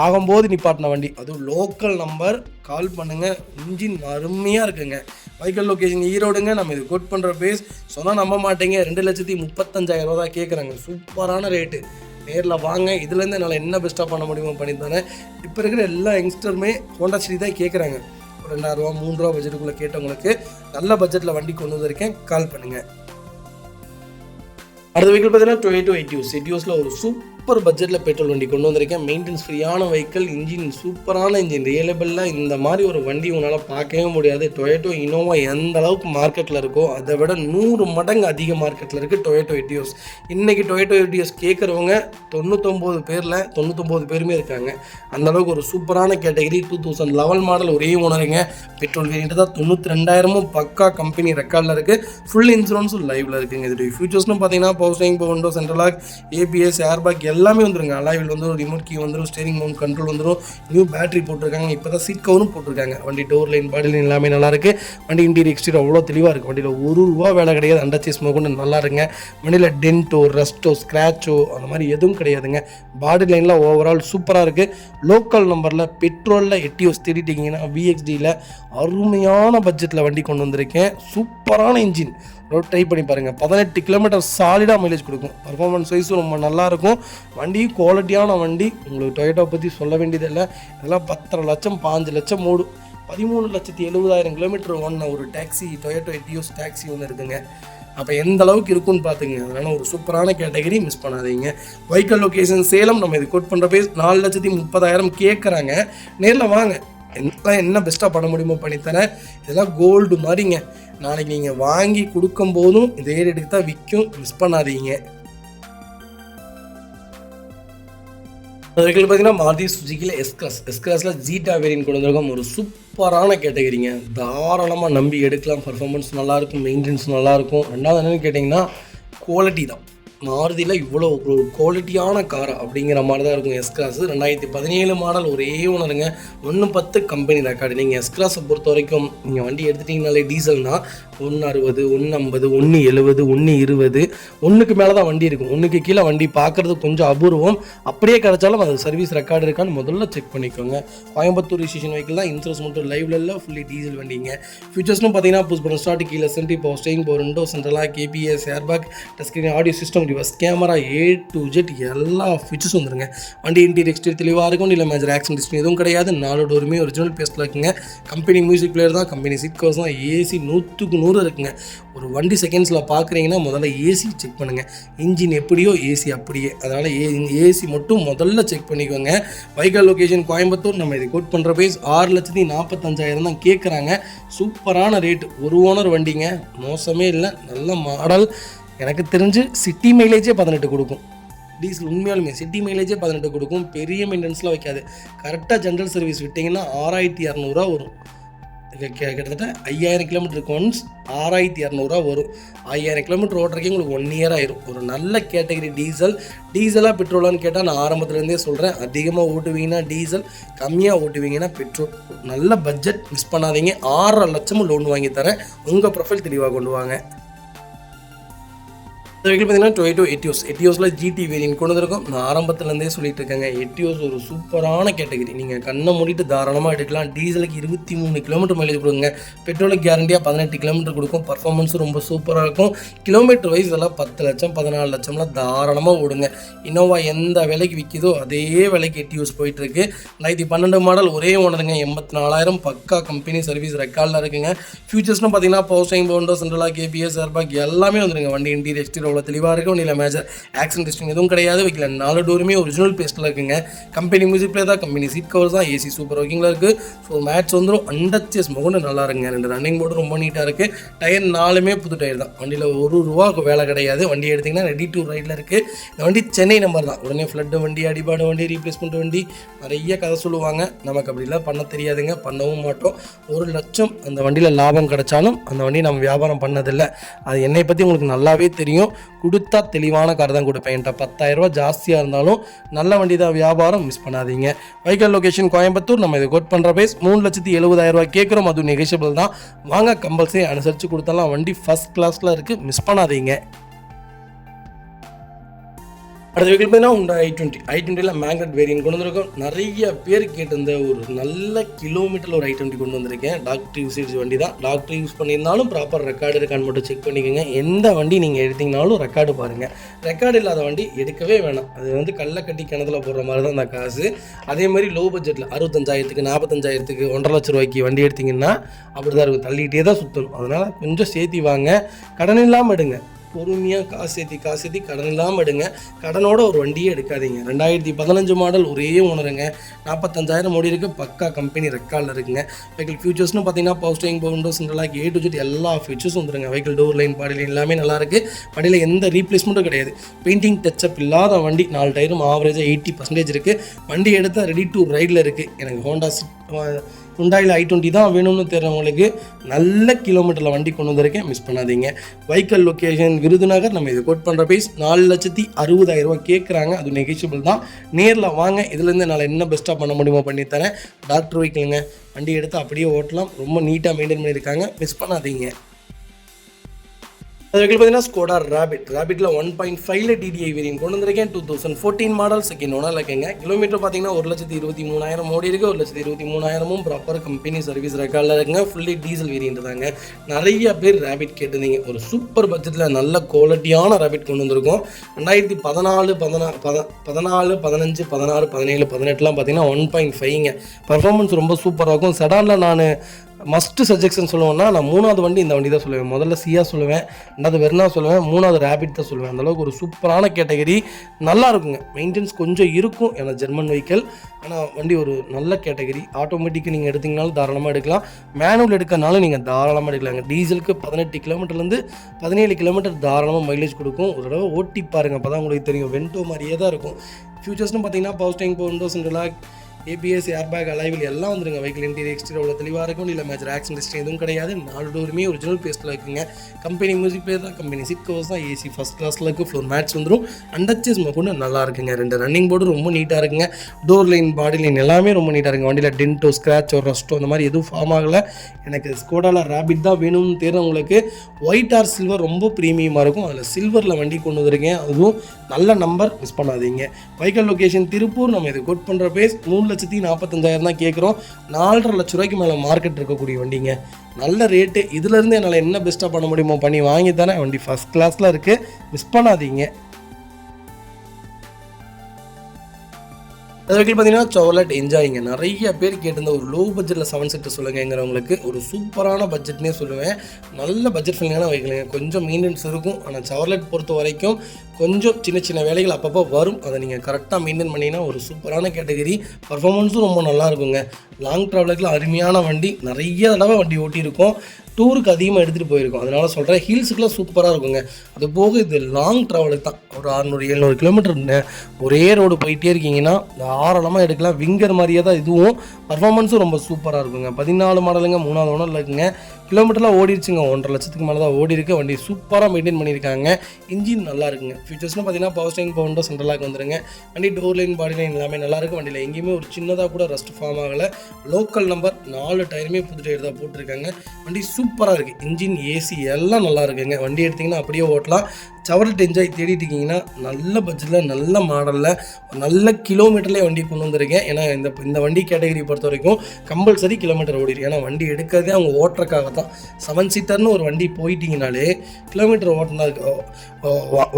ஆகும்போது நிப்பாட்டின வண்டி. அதுவும் லோக்கல் நம்பர். கால் பண்ணுங்கள். இன்ஜின் அருமையாக இருக்குங்க. வெஹிக்கிள் லொக்கேஷன் ஈரோடுங்க. நம்ம இது கோட் பண்ணுற பேஸ் சொன்னால் நம்ப மாட்டேங்க. 2,35,000 தான் கேட்குறாங்க. சூப்பரான ரேட்டு. நேரில் வாங்க. இதுலேருந்து என்னால் என்ன பெஸ்ட்டாக பண்ண முடியுமோ பண்ணி தரேன். இப்போ இருக்கிற எல்லா யங்ஸ்டருமே ஹோண்டா சிட்டி தான் கேட்குறாங்க. ஒரு 2,000 3,000 பட்ஜெட்டுக்குள்ளே கேட்டவங்களுக்கு நல்ல பட்ஜெட்டில் வண்டி கொண்டு வந்திருக்கேன். கால் பண்ணுங்கள். அடுத்த வெஹிக்கிள் பார்த்தீங்கன்னா டொயோட்டோ எட்டியோஸ். எட்டியோஸில் ஒரு சூப்பர் பட்ஜெட்டில் பெட்ரோல் வண்டி கொண்டு வந்திருக்கேன். மெயின்டெனன்ஸ் ஃப்ரீயான வெஹிக்கிள், இன்ஜின் சூப்பரான இன்ஜின். ரியலபிளாக இந்த மாதிரி ஒரு வண்டி உங்களால் பார்க்கவே முடியாது. டொயோட்டோ இனோவா எந்த அளவுக்கு மார்க்கெட்டில் இருக்கோ அதை விட 100 மடங்கு அதிக மார்க்கெட்டில் இருக்குது டொயோட்டோ எட்டியோஸ். இன்றைக்கி டொயோட்டோ எட்டியோஸ் கேட்குறவங்க 99 பேரில் 99 பேருமே இருக்காங்க. அந்தளவுக்கு ஒரு சூப்பரான கேட்டகரி. 2011 மாடல் ஒரே ஓனருங்க. பெட்ரோல் வேரியன்ட் தான். 92,000 பக்கா கம்பெனி ரெக்கார்டில் இருக்குது. ஃபுல் இன்சூரன்ஸும் லைவில் இருக்குங்க. இதோடைய ஃபியூச்சர்ஸ்னு பார்த்தீங்கன்னா power steering, power window, central lock, ABS, airbag எல்லாமே வந்துருங்க. அலாயில் வந்துடும், ரிமோட் கீ வந்துடும், ஸ்டேரிங் மவுண்ட் கண்ட்ரோல் வந்துடும். நியூ பேட்டரி போட்டிருக்காங்க. இப்போ தான் சீட் கவரும் போட்டிருக்காங்க. வண்டி டோர் லைன், பாடி லைன் எல்லாமே நல்லா இருக்குது. வண்டி இன்டீரியர் எக்ஸ்டீரியர் அவ்வளோ தெளிவாக இருக்குது. வண்டியில் ₹1 வேலை கிடையாது. அண்டர்சேஸ் கொண்டு நல்லா இருக்குங்க. வண்டியில் டென்ட்டோ, ரஸ்ட்டோ, ஸ்க்ராச்சோ அந்த மாதிரி எதுவும் கிடையாதுங்க. பாடி லைனில் ஓவரால் சூப்பராக இருக்குது. லோக்கல் நம்பரில் பெட்ரோலில் எட்டியோஸ் தேடிட்டிங்கன்னா VXDயில் அருமையான பட்ஜெட்டில் வண்டி கொண்டு வந்திருக்கேன். சூப்பரான இன்ஜின். ரோட் ட்ரை பண்ணி பாருங்கள். 18 கிலோமீட்டர் சாலிடாக மைலேஜ் கொடுக்கும். பர்ஃபார்மன்ஸ் வைஸும் ரொம்ப நல்லாயிருக்கும். வண்டி குவாலிட்டியான வண்டி. உங்களுக்கு டொயோட்டோ பற்றி சொல்ல வேண்டியதில்லை. இதெல்லாம் 10.5 லட்சம் 5 லட்சம் ஓடும். 13,70,000 கிலோமீட்டர் ஓடின ஒரு டாக்ஸி, டொயோட்டோ எட்டியோஸ் டாக்ஸி ஒன்று இருக்குங்க. அப்போ எந்த அளவுக்கு இருக்குன்னு பார்த்துங்க. அதனால் ஒரு சூப்பரான கேட்டகரி, மிஸ் பண்ணாதீங்க. Vehicle location Salem. நம்ம இது கோட் பண்ணுற பேஸ் 4,30,000 கேட்குறாங்க. நேரில் வாங்க. என்ன பெஸ்ட்டாக பண்ண முடியுமோ பண்ணித்தரேன். இதெல்லாம் கோல்டு மாதிரிங்க. நாளைக்கு நீங்கள் வாங்கி கொடுக்கும் போதும் இதே ரேட்டுக்கு தான் விற்கும். மிஸ் பண்ணாதீங்க. வெஹிக்கிள் பார்த்தீங்கன்னா மாருதி சுசுக்கியில் எஸ்கிராஸில் ஜீட்டா வேரியன்ட் கொண்டு வந்திருக்கோம். ஒரு சூப்பரான கேட்டகரிங்க. தாராளமாக நம்பி எடுக்கலாம். பர்ஃபார்மன்ஸ் நல்லாயிருக்கும், மெயின்டெனன்ஸ் நல்லாயிருக்கும். ரெண்டாவது என்னென்னு கேட்டிங்கன்னா குவாலிட்டி தான். மாருதியில் இவ்வளோ ஒரு குவாலிட்டியான கார் அப்படிங்கிற மாதிரி தான் இருக்கும் எஸ்கிராஸ். 2017 மாடல் ஒரே ஓனருங்க. 110 கம்பெனி ரெக்கார்டு. நீங்கள் எஸ்கிராஸை பொறுத்த வரைக்கும் நீங்கள் வண்டி எடுத்துட்டிங்கனாலே டீசல்னால் 160, 150, 170, 120, 1க்கு மேலே தான் வண்டி இருக்கும். 1க்கு கீழே வண்டி பார்க்குறது கொஞ்சம் அபூர்வம். அப்படியே கிடச்சாலும் அது சர்வீஸ் ரெக்கார்டு இருக்கான்னு முதல்ல செக் பண்ணிக்கோங்க. கோயம்புத்தூர் ரிஜிஸ்ட்ரேஷன் வெஹிக்கிள் தான். இன்சூரன்ஸ் மட்டும் லைவ்ல இல்லை, ஃபுல்லி டீசல் வண்டிங்க. ஃபியூச்சர்ஸ்னு பார்த்தீங்கன்னா புஷ் பட்டன் ஸ்டார்ட், கீழே சென்ட்ரி, power steering, power window, central lock, ABS, airbag, touch screen, audio system, reverse camera, A to Z எல்லா ஃபீச்சர்ஸும் வந்துருங்க. வண்டி இன்டீரியர் எக்ஸ்டீரியர் தெளிவாக இருக்கும். இல்லை மேஜர் ஆக்சிடென்ட் ஹிஸ்டரி எதுவும் கிடையாது. 4 டோருமே ஒரிஜினல் பேஸ்ட்டில் இருக்குங்க. கம்பெனி மியூசிக் பிளேயர் தான். கம்பெனி சீட் கவர்ஸ் தான். ஏசி 100க்கு 100 இருக்குங்க. ஒரு வண்டி செகண்ட்ஸில் பார்க்குறீங்கன்னா முதல்ல ஏசி செக் பண்ணுங்கள். இன்ஜின் எப்படியோ ஏசி அப்படியே. அதனால் ஏசி மட்டும் முதல்ல செக் பண்ணிக்கோங்க. Vehicle location Coimbatore. நம்ம இதை கோட் பண்ணுற பேஸ் 6,45,000 தான் கேட்குறாங்க. சூப்பரான ரேட்டு. ஒரு ஓனர் வண்டிங்க. மோசமே இல்லை, நல்ல மாடல். எனக்கு தெரிஞ்சு சிட்டி மைலேஜே 18 கொடுக்கும். டீசல் உண்மையாலுமே சிட்டி மைலேஜே 18 கொடுக்கும். பெரிய மெயின்டெனன்ஸ்லாம் வைக்காது. கரெக்டாக ஜென்ரல் சர்வீஸ் விட்டிங்கன்னா 6,200 வரும். கிட்டத்தட்ட 5,000 கிலோமீட்டருக்கு ஒன்ஸ் 6,200 வரும். 5,000 கிலோமீட்டர் ஓட்டுறதுக்கே உங்களுக்கு 1 இயர் ஆயிரும். ஒரு நல்ல கேட்டகரி டீசலாக பெட்ரோலான்னு கேட்டால் நான் ஆரம்பத்துலேருந்தே சொல்கிறேன். அதிகமாக ஓட்டுவீங்கன்னா டீசல், கம்மியாக ஓட்டுவீங்கன்னா பெட்ரோல். நல்ல பட்ஜெட், மிஸ் பண்ணாதீங்க. 6.5 லட்சமும் லோன் வாங்கி தரேன். உங்கள் ப்ரொஃபைல் தெளிவாக கொண்டு வாங்க. வெஹிக்கிள் பார்த்தீங்கன்னா டொயோட்டோ எட்டியோஸில் ஜிடி வேரியன்ட் கொண்டு வந்திருக்கோம். நான் ஆரம்பத்துலேருந்தே சொல்லிட்டு இருக்கேங்க, எட்டியோஸ் ஒரு சூப்பரான கேட்டகரி. நீங்கள் கண்ணை மூடிட்டு தாராளமாக எடுக்கலாம். டீசலுக்கு 23 கிலோமீட்டர் மைலேஜ் கொடுங்க. பெட்ரோலுக்கு கேரண்டியாக 18 கிலோமீட்டர் கொடுக்கும். பர்ஃபார்மன்ஸும் ரொம்ப சூப்பராக இருக்கும். கிலோமீட்டர் வைஸ் இதெல்லாம் 10 லட்சம் 14 லட்சம்லாம் தாராளமாக ஓடுங்க. இன்னோவா எந்த விலைக்கு விற்கிதோ அதே விலைக்கு எட்டியோஸ் போயிட்டுருக்கு. 2012 மாடல் ஒரே ஓனருங்க. 84,000 பக்கா கம்பெனி சர்வீஸ் ரெக்கார்டில் இருக்குங்க. ஃபியூச்சர்ஸ்னு பார்த்தீங்கன்னா power steering, power window, central lock, ABS, airbag எல்லாமே வந்துருங்க. வண்டி இன்டீரியர் எக்ஸ்டீரியர் அவ்வளோ தெளிவாக இருக்கும். வண்டியில் மேஜர் ஆக்சிடென்ட் டெஸ்டிங் எதுவும் கிடையாது. வைக்கல 4 டோருமே ஒரிஜினல் பேஸ்ட்டில் இருக்குங்க. கம்பெனி மியூசிக் பிளே தான், கம்பெனி சீட் கவர் தான், ஏசி சூப்பர் ஒர்க்கிங்கில் இருக்குது. ஸோ மேட்ச் வந்துடும். அண்டர்ச்சேஸ் மகுண்டு நல்லா இருக்குங்க. 2 ரன்னிங் போர்டு ரொம்ப நீட்டாக இருக்குது. டயர் 4மே புது டயர் தான். வண்டியில் ₹1 வேலை கிடையாது. வண்டி எடுத்திங்கன்னா ரெடி டு ரைடில் இருக்குது. இந்த வண்டி சென்னை நம்பர் தான். உடனே ஃப்ளட்டு வண்டி, அடிபாடு வண்டி, ரீப்ளேஸ்மெண்ட் வண்டி நிறைய கதை சொல்லுவாங்க. நமக்கு அப்படிலாம் பண்ண தெரியாதுங்க, பண்ணவும் மாட்டோம். 1 லட்சம் அந்த வண்டியில் லாபம் கிடைச்சாலும் அந்த வண்டி நம்ம வியாபாரம் பண்ணதில்லை. அது என்னை பற்றி உங்களுக்கு நல்லாவே தெரியும். கொடுத்தா தெளிவான கார் தான் கொடுப்பேன். என்கிட்ட 10,000 ரூபா ஜாஸ்தியாக இருந்தாலும் நல்ல வண்டி தான் வியாபாரம், மிஸ் பண்ணாதீங்க. Vehicle location Coimbatore. நம்ம இது கோட் பண்ணுற பிரைஸ் 3,70,000 ரூபா கேட்குறோம். அது நெகோஷியபிள் தான். வாங்க, கம்பல்சரி அனுசரித்து கொடுத்தாலாம். வண்டி ஃபஸ்ட் கிளாஸில் இருக்குது, மிஸ் பண்ணாதீங்க. அடுத்த வெஹிக்கிள் பார்த்தீங்கன்னா i20 மேக்னெட் வேரியன்ட் கொண்டு வந்திருக்கோம். நிறைய பேர் கேட்டிருந்த ஒரு நல்ல கிலோமீட்டரில் ஒரு i20 கொண்டு வந்திருக்கேன். டாக்டர் யூசேஜ் வண்டி தான். டாக்டர் யூஸ் பண்ணியிருந்தாலும் ப்ராப்பர் ரெக்கார்டு இருக்கான்னு மட்டும் செக் பண்ணிக்கோங்க. எந்த வண்டி நீங்கள் எடுத்தீங்கனாலும் ரெக்கார்டு பாருங்கள். ரெக்கார்டு இல்லாத வண்டி எடுக்கவே வேணாம். அது கல்லை கட்டி கிணத்துல போடுற மாதிரி தான் அந்த காசு. அதே மாதிரி லோ பட்ஜெட்டில் 65,000க்கு 45,000க்கு 1.5 லட்ச ரூபாய்க்கு வண்டி எடுத்திங்கன்னா அப்படி தான் இருக்கும். தள்ளிகிட்டே தான் சுற்றணும். அதனால் கொஞ்சம் சேர்த்தி வாங்க. கடன் இல்லாமல் எடுங்க. பொறுமையாக காசு ஏற்றி கடன் இல்லாமல் எடுங்க. கடனோட ஒரு வண்டியே எடுக்காதீங்க. 2015 மாடல் ஒரே ஓனருங்க. 45,000 ஓடி இருக்குது. பக்கா கம்பெனி ரெக்கார்டில் இருக்குங்க. வெஹிக்கிள் ஃபியூச்சர்ஸ்னு பார்த்தீங்கன்னா power steering, power window, central lock, A to Z எல்லா ஃபீச்சர்ஸும் வந்துருங்க. Vehicle door line, body line எல்லாமே நல்லாயிருக்கு. வண்டியில் எந்த ரீப்ளேஸ்மெண்ட்டும் கிடையாது. பெயிண்டிங் டச்சப் இல்லாத வண்டி. 4 டயரும் ஆவரேஜாக 80% இருக்குது. வண்டி எடுத்தால் ரெடி டு ரைடில் இருக்குது. எனக்கு ஹுண்டாயில் i20 தான் வேணும்னு தெரிஞ்சவங்களுக்கு நல்ல கிலோமீட்டரில் வண்டி கொண்டு வந்திருக்கேன், மிஸ் பண்ணாதீங்க. Vehicle location Virudhunagar. நம்ம இது கோட் பண்ணுற பிரைஸ் 4,60,000 ரூபா கேட்குறாங்க. அது நெகோஷியபிள் தான். நேரில் வாங்க. இதுலேருந்து என்னால் என்ன பெஸ்ட்டாக பண்ண முடியுமோ பண்ணித்தரேன். டாக்டர் வெஹிக்கிளுங்க. வண்டி எடுத்து அப்படியே ஓட்டலாம். ரொம்ப நீட்டாக மெயின்டைன் பண்ணியிருக்காங்க, மிஸ் பண்ணாதீங்க. அது வெஹிக்கிள் பார்த்தீங்கன்னா ஸ்கோடா ரேபிட்டில் 1.5 DDI வேரியன்ட் கொண்டு வந்திருக்கேன். 2014 மாடல், செகண்ட் ஓனர் இருக்குங்க. கிலோமீட்டர் பார்த்தீங்கன்னா 1,23,000 ஓடி இருக்குது. 1,23,000 ப்ராப்பர் கம்பெனி சர்வீஸ் ரெக்கார்டில் இருக்குங்க. ஃபுல்லி டீசல் வேரியன்ட் தாங்க. நிறைய பேர் ரேபிட் கேட்டிருந்தீங்க. ஒரு சூப்பர் பட்ஜெட்டில் நல்ல குவாலிட்டியான ரேபிட் கொண்டு வந்திருக்கோம். 2014, 15, 16, 17, 18லாம் பார்த்தீங்கன்னா 1.5ங்க. பர்ஃபார்மன்ஸ் ரொம்ப சூப்பராக இருக்கும். செடானில் நான் மஸ்ட்டு சஜெக்ஷன் சொல்லுவேன்னா, நான் 3வது வண்டி இந்த வண்டி தான் சொல்லுவேன். முதல்ல சியா சொல்லுவேன், 2வது வெர்னா சொல்லுவேன், 3வது ரேபிட் தான் சொல்லுவேன். அந்தளவுக்கு ஒரு சூப்பரான கேட்டகரி. நல்லா இருக்குங்க. மெயின்டெனன்ஸ் கொஞ்சம் இருக்கும், ஏன்னா ஜெர்மன் வெஹிக்கிள். ஆனால் வண்டி ஒரு நல்ல கேட்டகரி. ஆட்டோமேட்டிக்கு நீங்கள் எடுத்திங்கனாலும் தாராளமாக எடுக்கலாம். மேனுவல் எடுக்கிறனாலும் நீங்கள் தாராளமாக எடுக்கலாங்க. டீசலுக்கு 18 கிலோமீட்டர்லேருந்து 17 கிலோமீட்டர் தாராளமாக மைலேஜ் கொடுக்கும். ஒரு தடவை ஓட்டி பாருங்கள், அப்போ தான் உங்களுக்கு தெரியும். வென்டோ மாதிரியே தான் இருக்கும். ஃபியூச்சர்ஸ்னு பார்த்தீங்கன்னா power steering, power window, central lock, ABS, airbag, alloy wheel எல்லாம் வந்துருங்க. வெஹிக்கிள் இன்டீரியர் எக்ஸ்டீரியர் அவ்வளோ தெளிவாக இருக்கும். இல்லை மேஜர் ஆக்சிடென்ட் டெஸ்டிங் எதுவும் கிடையாது. 4 டோருமே ஒரிஜினல் பேஸ்ட்டில் இருக்குங்க. கம்பெனி மியூசிக் பிளே தான், கம்பெனி சீட் கவர்ஸ் தான், ஏசி ஃபஸ்ட் கிளாஸில் இருக்குது. ஃப்ளோர் மேட்ச் வந்துடும். அண்டர்ச்சேஸ் கொண்டு நல்லா இருக்குங்க. 2 ரன்னிங் போர்டு ரொம்ப நீட்டாக இருக்குங்க. டோர் லைன், பாடி லைன் எல்லாமே ரொம்ப நீட்டாக இருக்குங்க. வண்டியில் டென்ட்டோ, ஸ்க்ராச்சோ, ரஸ்ட்டோ அந்த மாதிரி எதுவும் ஃபார்ம் ஆகலை. எனக்கு ஸ்கோடாவில் ரேபிட் தான் வேணும்னு தெரிஞ்சவங்களுக்கு ஒயிட் ஆர் சில்வர் ரொம்ப ப்ரீமியமாக இருக்கும். அதில் சில்வரில் வண்டி கொண்டு வந்திருக்கேன். அதுவும் நல்ல நம்பர், மிஸ் பண்ணாதீங்க. Vehicle location Tiruppur. நம்ம இது கோட் பண்ணுற பிரைஸ் 3,45,000 தான் கேட்குறோம். 4.5 லட்ச ரூபாய்க்கு மேலே மார்க்கெட் இருக்கக்கூடிய வண்டிங்க. நல்ல ரேட்டு. இதிலேருந்து என்னால் என்ன பெஸ்ட்டாக பண்ண முடியுமோ பண்ணி வாங்கி தானே. வண்டி ஃபஸ்ட் கிளாஸில் இருக்குது, மிஸ் பண்ணாதீங்க. அது வெஹிக்கிள் பார்த்தீங்கன்னா செவர்லெட் என்ஜாய்ங்க. நிறைய பேர் கேட்டிருந்த ஒரு லோ பட்ஜெட்டில் 7 சீட்டர் சொல்லுங்கிறவங்களுக்கு ஒரு சூப்பரான பட்ஜெட்னே சொல்லுவேன். நல்ல பட்ஜெட் ஃப்ரெண்ட்லியான வெஹிக்கிளுங்க. கொஞ்சம் மெயின்டெனன்ஸ் இருக்கும். ஆனால் செவர்லெட் பொறுத்த வரைக்கும் கொஞ்சம் சின்ன சின்ன வேலைகள் அப்பப்போ வரும். அதை நீங்கள் கரெக்டாக மெயின்டைன் பண்ணிங்கன்னா ஒரு சூப்பரான கேட்டகரி. பர்ஃபார்மன்ஸும் ரொம்ப நல்லா இருக்குங்க. லாங் ட்ராவலுக்குலாம் அருமையான வண்டி. நிறைய தடவை வண்டி ஓட்டியிருக்கோம். டூருக்கு அதிகமாக எடுத்துகிட்டு போயிருக்கோம். அதனால் சொல்கிறேன், ஹில்ஸுக்குலாம் சூப்பராக இருக்குங்க. அது போக இது லாங் ட்ராவலுக்கு தான். ஒரு 600-700 கிலோமீட்டர் ஒரே ரோடு போயிட்டே இருக்கீங்கன்னா தாராளமாக எடுக்கலாம். விங்கர் மாதிரியே தான் இதுவும். பர்ஃபார்மன்ஸும் ரொம்ப சூப்பராக இருக்குங்க. 14 மாடலுங்க. 3வது ஓனரில் இருக்குங்க. கிலோமீட்டர்லாம் ஓடிடுச்சுங்க. 1.5 லட்சத்துக்கு மேலே தான் ஓடி இருக்குது. வண்டி சூப்பராக மெயின்டைன் பண்ணியிருக்காங்க. இன்ஜின் நல்லா இருக்குங்க. ஃபியூச்சர்ஸ்னு பார்த்தீங்கன்னா power steering, power window, central lock வந்துருங்க. வண்டி டோர் லைன், பாடி லைன் எல்லாமே நல்லாயிருக்கு. வண்டியில் எங்கேயுமே ஒரு சின்னதாக கூட ரஸ்ட் ஃபார்ம் ஆகலை. Local number. 4 டயருமே புது டயர் தான் போட்டிருக்காங்க. வண்டி சூப்பராக இருக்குது. இன்ஜின், ஏசி எல்லாம் நல்லா இருக்குங்க. வண்டி எடுத்திங்கன்னா அப்படியே ஓட்டலாம். செவரட் என்ஜாய் தேடிட்டு இருக்கீங்கன்னா நல்ல பட்ஜெட்டில் நல்ல மாடலில் நல்ல கிலோமீட்டர்லேயே வண்டி கொண்டு வந்திருக்கேன். ஏன்னா இந்த வண்டி கேட்டகரி பொறுத்த வரைக்கும் கம்பல்சரி கிலோமீட்டர் ஓடிடும். ஏன்னா வண்டி எடுக்கிறதே அவங்க ஓட்டுறக்காக தான். 7 சீட்டர்னு ஒரு வண்டி போயிட்டீங்கனாலே கிலோமீட்டர் ஓட்டினா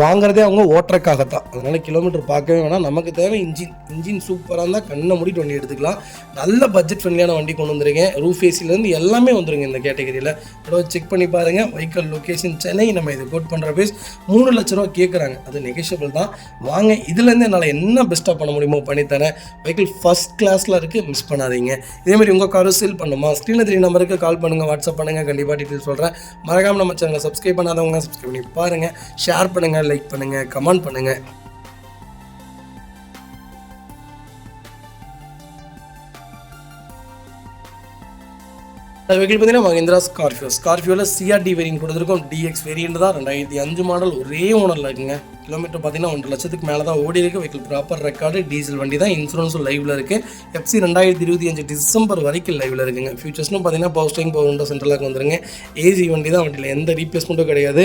வாங்குறதே அவங்க ஓட்டுறக்காக தான். அதனால் கிலோமீட்டர் பார்க்கவே வேணாம். நமக்கு தேவை இன்ஜின் சூப்பராக இருந்தால் கண்ணை மூடிட்டு வண்டி எடுத்துக்கலாம். நல்ல பட்ஜெட் ஃப்ரெண்ட்லியான வண்டி கொண்டு வந்திருக்கேன். ரூஃப் ஏசிலேருந்து எல்லாமே வந்துருங்க இந்த கேட்டகரியில். செக் பண்ணி பாருங்கள். Vehicle location Chennai. நம்ம இது கோட் பண்ணுற பேஸ் 3 லட்ச ரூபா கேட்குறாங்க. அது நெகோஷியபிள் தான். வாங்க, இதுலேருந்து என்னால் என்ன பெஸ்ட்டாக பண்ண முடியுமோ பண்ணித்தரேன். வெஹிக்கிள் ஃபஸ்ட் கிளாஸில் இருக்குது, மிஸ் பண்ணாதீங்க. இதேமாதிரி உங்கள் காரும் சேல் பண்ணுமா, ஸ்க்ரீனில் 3 நம்பருக்கு கால் பண்ணுங்கள், வாட்ஸ்அப் பண்ணுங்கள். கண்டிப்பாக டீட்டெயில் சொல்கிறேன். மறக்காமல் நம்ம சேனலை சப்ஸ்கிரைப் பண்ணாதவங்க சப்ஸ்கிரைப் பண்ணி பாருங்கள். ஷேர் பண்ணுங்கள், லைக் பண்ணுங்கள், கமெண்ட் பண்ணுங்கள். வெஹிக்கிள் பார்த்தீங்கன்னா மஹிந்திரா ஸ்கார்பியோவில் சிஆர்டி வேரியன்ட் கொடுத்துருக்கோம். டிஎக்ஸ் வேரியன்ட் தான். 2005 மாடல். ஒரே ஓனரில் இருக்குங்க. கிலோமீட்டர் பார்த்தீங்கன்னா 1.5 லட்சத்துக்கு மேலே தான் ஓடி இருக்குது. வெஹிக்கிள் ப்ராப்பர் ரெக்கார்டு, டீசல் வண்டி தான். இன்சூரன்ஸும் லைவில் இருக்குது. எஃப்சி 2025 டிசம்பர் வரைக்கும் லைவில் இருக்குங்க. ஃபியூச்சர்ஸ்னும் பார்த்தீங்கன்னா பவர் ஸ்டீரிங், பவர் விண்டோ, சென்ட்ரலாக வந்துருங்க. ஏசி வண்டி தான். வண்டியில் எந்த ரீப்ளேஸ்மெண்ட்டும் கிடையாது.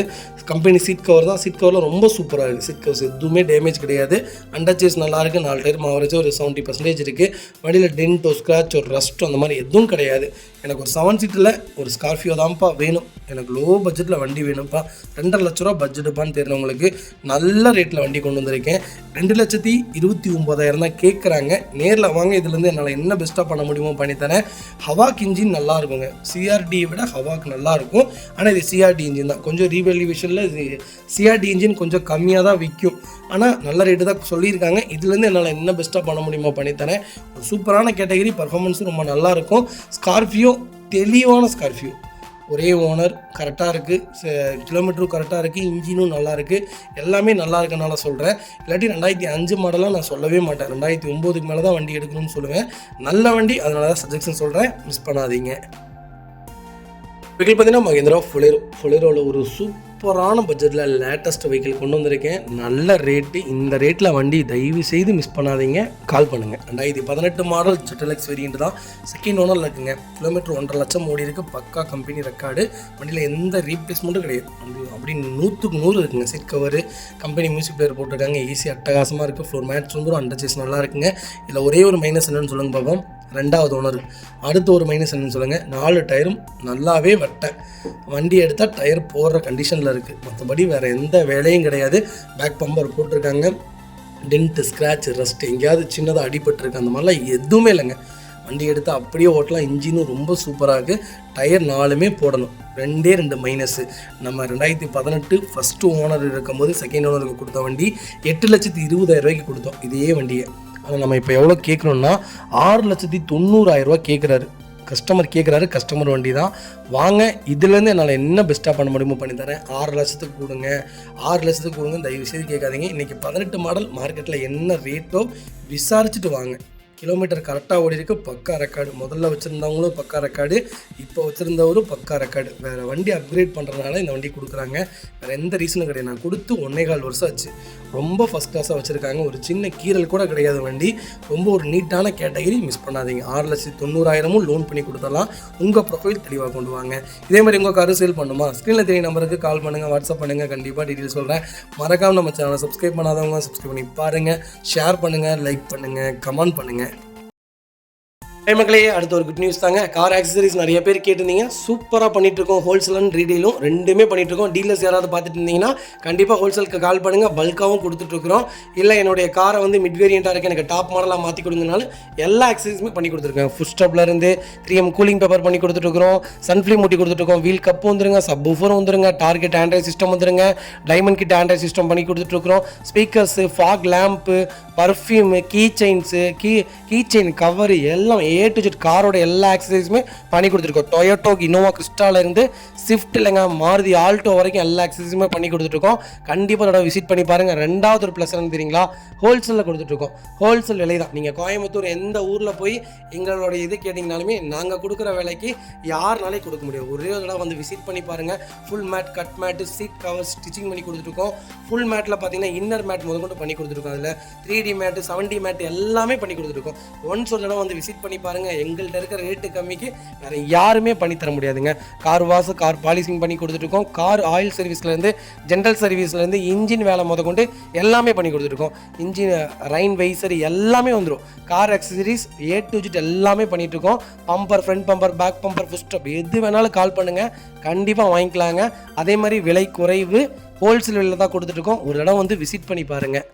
கம்பெனி சீட் கவர் தான். சீட் கவரில் ரொம்ப சூப்பராக இருக்குது. சீட் கவர்ஸ் எதுவுமே டேமேஜ் கிடையாது. அண்டர்சேஸ் நல்லாயிருக்கு. 4 டயர் ஆவரேஜ் ஒரு 70% இருக்குது. வண்டியில் டென்ட்டோ, ஸ்க்ராச், ஒரு ரஸ்ட்டோ அந்த மாதிரி எதுவும் கிடையாது. எனக்கு ஒரு 7 சீட்டில் ஒரு ஸ்கார்பியோ தான்ப்பா வேணும், எனக்கு லோ பட்ஜெட்டில் வண்டி வேணும்ப்பா, 2.5 லட்ச ரூபா பட்ஜெட்டுப்பான்னு தெரிஞ்சவங்களுக்கு நல்ல ரேட்டில் வண்டி கொண்டு வந்திருக்கேன். 2,29,000 தான் கேட்குறாங்க. நேரில் வாங்க. இதுலேருந்து என்னால் என்ன பெஸ்ட்டாக பண்ண முடியுமோ பண்ணித்தரேன். ஹவாக் இன்ஜின் நல்லா இருக்குங்க. சிஆர்டியை விட ஹவாக் நல்லாயிருக்கும். ஆனால் இது சிஆர்டி இன்ஜின் தான். கொஞ்சம் ரீவேல்யூவேஷனில் இது சிஆர்டி இன்ஜின் கொஞ்சம் கம்மியாக தான் விற்கும். ஆனால் நல்ல ரேட்டு தான் சொல்லியிருக்காங்க. இதுலேருந்து என்னால் என்ன பெஸ்ட்டாக பண்ண முடியுமோ பண்ணித்தரேன். ஒரு சூப்பரான கேட்டகரி, பர்ஃபார்மன்ஸும் ரொம்ப நல்லாயிருக்கும். ஸ்கார்பியோ தெளிவான ஸ்கார்பியோ, ஒரே ஓனர், கரெக்டாக இருக்குது, கிலோமீட்டரும் கரெக்டாக இருக்குது, இன்ஜினும் நல்லா இருக்குது, எல்லாமே நல்லா இருக்குனால சொல்கிறேன். இல்லாட்டி 2005 மாடலாக நான் சொல்லவே மாட்டேன். 2009க்கு மேலே தான் வண்டி எடுக்கணும்னு சொல்லுவேன். நல்ல வண்டி, அதனால தான் சஜஷன் சொல்கிறேன். மிஸ் பண்ணாதீங்க. வெஹிக்கிள் பார்த்தீங்கன்னா மஹிந்திரா ஃபொலேரோவில் ஒரு சூப்பரான பட்ஜெட்டில் லேட்டஸ்ட் வெஹிக்கிள் கொண்டு வந்திருக்கேன். நல்ல ரேட்டு. இந்த ரேட்டில் வண்டி தயவு செய்து மிஸ் பண்ணாதீங்க. கால் பண்ணுங்கள். 2018 மாடல் ஜெட்டலெக்ஸ் வேரியன்ட் தான். செகண்ட் ஓனரில் இருக்குங்க. கிலோமீட்டர் 1.5 லட்சம் ஓடி இருக்குது. பக்கா கம்பெனி ரெக்கார்டு. வண்டியில் எந்த ரீப்ளேஸ்மெண்ட்டும் கிடையாது. அப்படி 100க்கு 100 இருக்குங்க. Seat cover, company music player போட்டிருக்காங்க. ஏசி அட்டகாசமாக இருக்குது. ஃப்ளோர் மேட்ச் வந்துடும். அண்டர்சேஸ் நல்லா இருக்குங்க. இதில் ஒரே ஒரு மைனஸ் என்னன்னு சொல்லுங்க பார்ப்போம். 2வது ஓனர். அடுத்த ஒரு மைனஸ் என்னன்னு சொல்லுங்கள். 4 டயரும் நல்லாவே வட்டேன். வண்டி எடுத்தால் டயர் போடுற கண்டிஷனில் இருக்குது. மற்றபடி வேறு எந்த வேலையும் கிடையாது. பேக் பம்பர் போட்டிருக்காங்க. டென்ட்டு, ஸ்க்ராட்ச், ரஸ்ட், எங்கேயாவது சின்னதாக அடிபட்டுருக்கு, அந்த மாதிரிலாம் எதுவுமே இல்லைங்க. வண்டி எடுத்தால் அப்படியே ஓட்டலாம். இன்ஜினும் ரொம்ப சூப்பராக இருக்குது. டயர் 4மே போடணும். 2 மைனஸு. நம்ம 2018 ஃபஸ்ட்டு ஓனர் இருக்கும்போது செகண்ட் ஓனருக்கு கொடுத்த வண்டி 8,20,000 கொடுத்தோம் இதே வண்டியை. ஆனால் நம்ம இப்போ எவ்வளோ கேட்குறோன்னா 6,90,000 கேட்குறாரு. கஸ்டமர் வண்டி தான். வாங்க, இதுலேருந்து என்னால் என்ன பெஸ்ட்டாக பண்ண முடியுமோ பண்ணி தரேன். 6 லட்சத்துக்கு கொடுங்க. தயவு செய்து கேட்காதீங்க. இன்றைக்கி 18 மாடல் மார்க்கெட்டில் என்ன ரேட்டோ விசாரிச்சுட்டு வாங்க. கிலோமீட்டர் கரெக்டாக ஓடி இருக்குது. பக்கா ரெக்கார்டு. முதல்ல வச்சுருந்தவங்களும் பக்கா ரெக்கார்டு, இப்போ வச்சுருந்தவரும் பக்கா ரெக்கார்டு. வேறு வண்டி அப்கிரேட் பண்ணுறதுனால இந்த வண்டி கொடுக்குறாங்க. வேறு எந்த ரீசனும் கிடையாது. நான் கொடுத்து 1.25 வருஷம் ஆச்சு. ரொம்ப ஃபஸ்ட் கிளாஸாக வச்சுருக்காங்க. ஒரு சின்ன கீரல் கூட கிடையாது வண்டி. ரொம்ப ஒரு நீட்டான கேட்டகரி. மிஸ் பண்ணாதீங்க. 6,90,000 லோன் பண்ணி கொடுத்துடலாம். உங்கள் ப்ரொஃபைல் தெளிவாக கொண்டு வாங்க. இதே மாதிரி உங்கள் காரும் சேல் பண்ணுமா, ஸ்க்ரீனில் தெரிய நம்பருக்கு கால் பண்ணுங்கள், வாட்ஸ்அப் பண்ணுங்கள். கண்டிப்பாக டீட்டெயில் சொல்கிறேன். மறக்காமல் நம்ம சேனலை சப்ஸ்கிரைப் பண்ணாதவங்க சப்ஸ்கிரைப் பண்ணி பாருங்கள். ஷேர் பண்ணுங்கள், லைக் பண்ணுங்கள், கமெண்ட் பண்ணுங்கள். மக்களே, அடுத்த ஒரு குட் நியூஸ் தாங்க. கார் ஆக்சசரிஸ் நிறைய பேர் கேட்டிருந்தீங்க. சூப்பராக பண்ணிகிட்ருக்கோம். ஹோல்சேல் அண்ட் ரீடெயிலும் ரெண்டுமே பண்ணிகிட்ருக்கோம். டீலர்ஸ் யாராவது பார்த்துட்டு இருந்தீங்கன்னா கண்டிப்பாக ஹோல்சேலுக்கு கால் பண்ணுங்கள். பல்காகவும் கொடுத்துட்ருக்குறோம். இல்லை என்னுடைய காரை வந்து மிட் வேரியண்ட்டாக இருக்குது, எனக்கு டாப் மாடலாக மாற்றி கொடுங்கனாலும் எல்லா ஆக்சசரிஸுமே பண்ணி கொடுத்துருக்கேன். ஃபுட் ஸ்டாப்லேருந்து 3M கூலிங் பேப்பர் பண்ணி கொடுத்துட்ருக்குறோம். சன்ஃப்ளேம் மூட்டி கொடுத்துட்ருக்கோம். வீல் கப்பு வந்துருங்க, சப் ஊஃபரும் வந்துருங்க, டார்கெட் ஆண்ட்ராய்ட் சிஸ்டம் வந்துருங்க, டைமண்ட் கிட் ஆண்ட்ராய்ட் சிஸ்டம் பண்ணி கொடுத்துட்ருக்குறோம். Speakers, fog lamp, perfume, key chain cover எல்லாம் A to Z காரோட எல்லா ஆக்சசரிஸுமே பண்ணி கொடுத்துருக்கோம். டொயோட்டோ, இனோவா கிறிஸ்டாலேருந்து ஸ்விஃப்ட் இல்லைங்க, மாருதி ஆல்டோ வரைக்கும் எல்லா ஆக்சசரிஸுமே பண்ணி கொடுத்துட்ருக்கோம். கண்டிப்பாக அதோட விசிட் பண்ணி பாருங்கள். 2வது ஒரு ப்ளஸ் என்ன தெரியுங்களா, ஹோல்சேலில் கொடுத்துட்ருக்கோம். ஹோல்சேல் விலை தான். நீங்கள் கோயம்புத்தூர் எந்த ஊரில் போய் எங்களோட இது கேட்டிங்கனாலுமே நாங்கள் கொடுக்குற விலைக்கு யாருனாலே கொடுக்க முடியும். ஒரே ஒரு தடவை வந்து விசிட் பண்ணி பாருங்கள். Full mat, cut mat, seat cover stitching பண்ணி கொடுத்துட்ருக்கோம். ஃபுல் மேட்டில் பார்த்தீங்கன்னா இன்னர் மேட் முதல் கொண்டு பண்ணி கொடுத்துருக்கோம். அதில் 3D மேட்டு, 7D மேட்டு எல்லாமே பண்ணி கொடுத்துருக்கோம். ஒன்ஸ் ஒரு தடவை வந்து விசிட் பண்ணி பாருங்கள். எங்கள்கிட்ட இருக்கிற ரேட்டு கம்மிக்கு வேறு யாருமே பண்ணித்தர முடியாதுங்க. கார் வாஷ், கார் பாலிசிங் பண்ணி கொடுத்துட்ருக்கோம். கார் ஆயில் சர்வீஸ்லேருந்து, ஜென்ரல் சர்வீஸ்லேருந்து, இன்ஜின் வேலை கொண்டு எல்லாமே பண்ணி கொடுத்துட்ருக்கோம். இன்ஜின் ரைன் வைசர் எல்லாமே வந்துடும். Car accessories A to Z எல்லாமே பண்ணிகிட்ருக்கோம். Bumper, front bumper, back bumper, foot stop எது வேணாலும் கால் பண்ணுங்கள், கண்டிப்பாக வாங்கிக்கலாங்க. அதே மாதிரி விலை குறைவு, ஹோல்சேல் விலையில் தான் கொடுத்துட்ருக்கோம். ஒரு இடம் வந்து விசிட் பண்ணி பாருங்கள்.